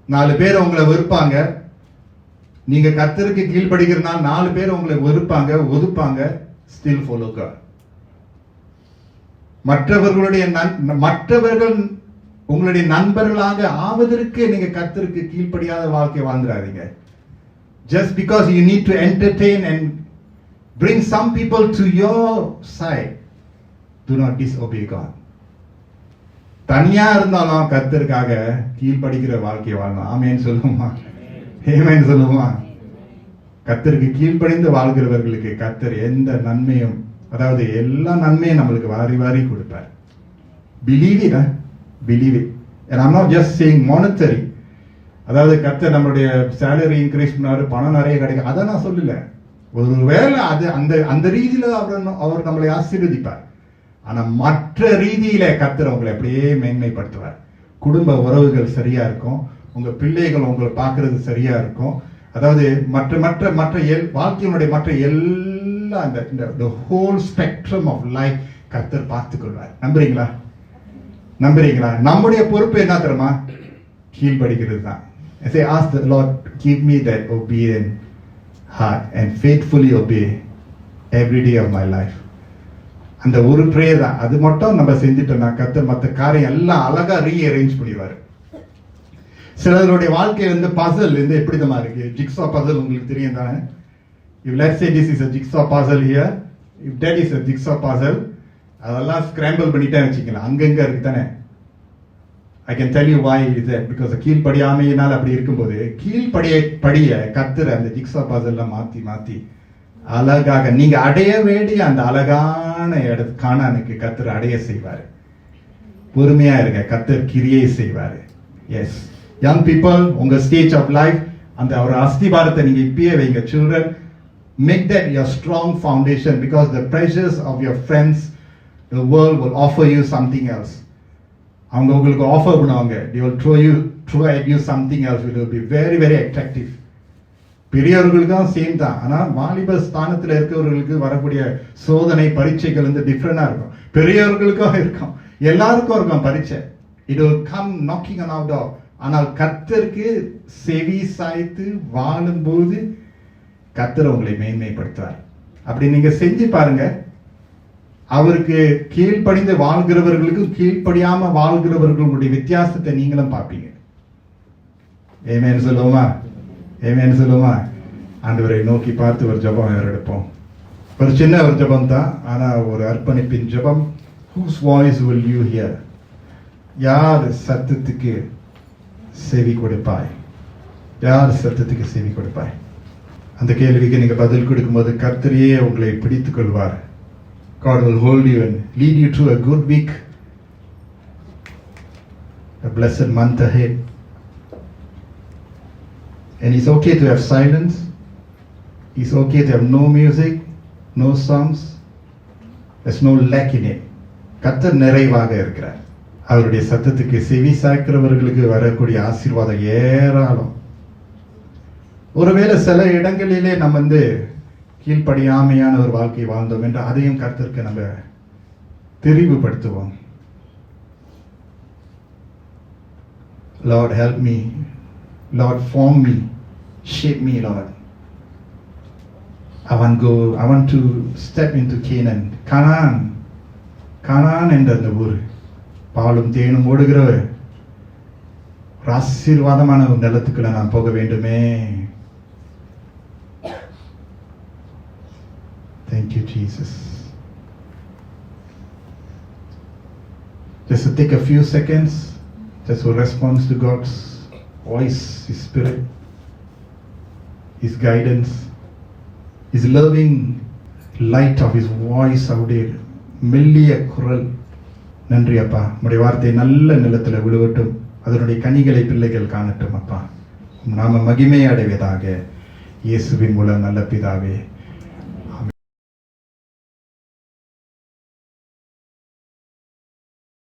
4 பேர் உங்களை வெறுப்பாங்க, நீங்க கர்த்தருக்கு கீழ்ப்படிகிறனால 4 பேர் உங்களை வெறுப்பாங்க, ஒதுப்பாங்க, still follow God. மற்றவர்கள் உங்களுடைய நண்பர்களாக ஆவதற்கு நீங்க கர்த்தருக்கு கீழ்ப்படியாத வாழ்க்கை வாழ்ந்துடாதீங்க. Just because you need to entertain and bring some people to your side, do not disobey God. தனியா இருந்தாலும் கர்த்தருக்காக கீழ்ப்படிக்கிற வாழ்க்கை வாழணும். ஆமென் சொல்லுமா? ஆமென் சொல்லுமா? கர்த்தருக்கு கீழ்ப்படிந்து வாழ்கிறவர்களுக்கு கர்த்தர் எந்த நன்மையும், அதாவது எல்லா நன்மையும் நம்மளுக்கு வாரி வாரி கொடுப்பார். Believe it. Believe it. And I'm not just saying monetary. அதாவது கர்த்தர் நம்மளுடைய சேலரி இன்க்ரீஸ் பண்ணாரு, பணம் நிறைய கிடைக்கும், அதை நான் சொல்லல. ஒருவேளை அது அந்த ரீதியில அவர் நம்மளை ஆசீர்வதிப்பார். ஆனா மற்ற ரீதியில கர்த்தர் உங்களை அப்படியே மேன்மைப்படுத்துவார். குடும்ப உறவுகள் சரியா இருக்கும், உங்க பிள்ளைகள் உங்களை பார்க்கறது சரியா இருக்கும். அதாவது மற்ற வாழ்க்கையினுடைய மற்ற எல்லா the whole spectrum of life கர்த்தர் பார்த்துக் கொள்வார். நம்புறீங்களா? நம்முடைய பொறுப்பு என்ன தெரியுமா? கீழ்ப்படிக்கிறது தான். I say, ask the Lord, give me that obedient heart and faithfully obey every day of my life. அந்த ஒரு பிரேயர் தான், அது மட்டும் நம்ம செஞ்சுட்டோம்னா கர்த்தர் மற்ற காரியம் எல்லாம் அழகா ரீஅரேஞ்ச் பண்ணிடுவாரு. சிலருடைய வாழ்க்கையில பசல் எப்படிதமா இருக்கு, ஜிக்ஸா பசல் உங்களுக்கு தெரியும் தானே? If let's say this is a jigsaw puzzle here, if that is a jigsaw puzzle, அதெல்லாம் ஸ்கிராம்பிள் பண்ணிட்டே வச்சுக்கலாம், அங்கங்க இருக்கு தானே? I can tell you why is that, because கீழ்ப்படியாமையினால் அப்படி இருக்கும்போது படிய கர்த்தர் அந்த ஜிக்ஸா பஸல்ல மாத்தி அழகாக நீங்க அடைய வேண்டிய அந்த அழகான கானானுக்கு கர்த்தர் அடைய செய்வாரு. பொறுமையா இருங்க, கர்த்தர் கிரியை செய்வாரு. எஸ், யங் பீப்புள், உங்க ஸ்டேஜ் ஆஃப் லைஃப் அந்த ஒரு அஸ்திபாரத்தை நீங்க இப்பயே வைங்க. Children, make that your strong foundation, because the pressures of your friends, the world will offer you something else. அவங்க உங்களுக்கு ஆஃபர் பண்ணுவாங்க. They will throw at you something else which will be very very attractive. பெரியவர்களுக்கு தான் same தான். ஆனால் வாலிப ஸ்தானத்தில் இருக்கிறவர்களுக்கு வரக்கூடிய சோதனை பரீட்சைகள் வந்து டிஃப்ரெண்டாக இருக்கும். பெரியவர்களுக்கும் இருக்கும், எல்லாருக்கும் இருக்கும் பரீட்சை. It will come knocking on our door. ஆனால் கர்த்தருக்கு செவி சாய்த்து வாழும்போது கர்த்தர் உங்களை மேன்மைப்படுத்துவார். அப்படி நீங்க செஞ்சு பாருங்க. அவருக்கு கீழ்ப்படிந்து வாழ்கிறவர்களுக்கும் கீழ்ப்படியாம வாழ்கிறவர்களுடைய வித்தியாசத்தை நீங்களும் பார்ப்பீங்க. ஏமேன்னு சொல்லுவோமா? ஏமேன்னு சொல்லுவோமா? ஆண்டவரை நோக்கி பார்த்து ஒரு ஜெபம் எடுப்போம். ஒரு சின்ன ஒரு ஜெபம் தான், ஆனா ஒரு அர்ப்பணிப்பின் ஜெபம். Whose voice will you hear? யார் சத்தத்துக்கு செவி கொடுப்பாய்? யார் சத்தத்துக்கு செவி கொடுப்பாய்? அந்த கேள்விக்கு நீங்க பதில் கொடுக்கும்போது கர்த்தரையே உங்களை பிடித்துக் கொள்வார். God will hold you and lead you through a good week, a blessed month ahead. And it's okay to have silence. It's okay to have no music, no songs. There's no lack in it. கர்த்தர் நிறைவாக இருக்கிறார். அவருடைய சத்தத்துக்கு செவி சாய்க்கிறவர்களுக்கு வரக்கூடிய ஆசீர்வாதம் ஏராளம். ஒருவேளை சில இடங்களிலே நம்ம வந்து கீழ்ப்படியாமையான ஒரு வாழ்க்கை வாழ்ந்தோம் என்று அதையும் கர்த்தருக்கு நம்ம தெரிவுபடுத்துவோம். Lord, help me. Lord, form me. Shape me, Lord. I want to step into Canaan. கானான் என்ற அந்த ஊர் பாலும் தேனும் ஓடுகிற ஆசீர்வாதமான ஒரு நிலத்துக்குள்ள நான் போக வேண்டுமே. Thank you, Jesus. Just to take a few seconds, just to respond to God's voice, His Spirit, His guidance, His loving light of His voice out there. மெல்லிய குரல். நன்றி அப்பா, உம்முடைய வார்த்தை நல்ல நிலத்தில் விழுவட்டும், அதனுடைய கனிகளை பிள்ளைகள் காணட்டும் அப்பா. நாம மகிமை அடைவதாக. இயேசுவின் மூலம் நல்ல பிதாவே.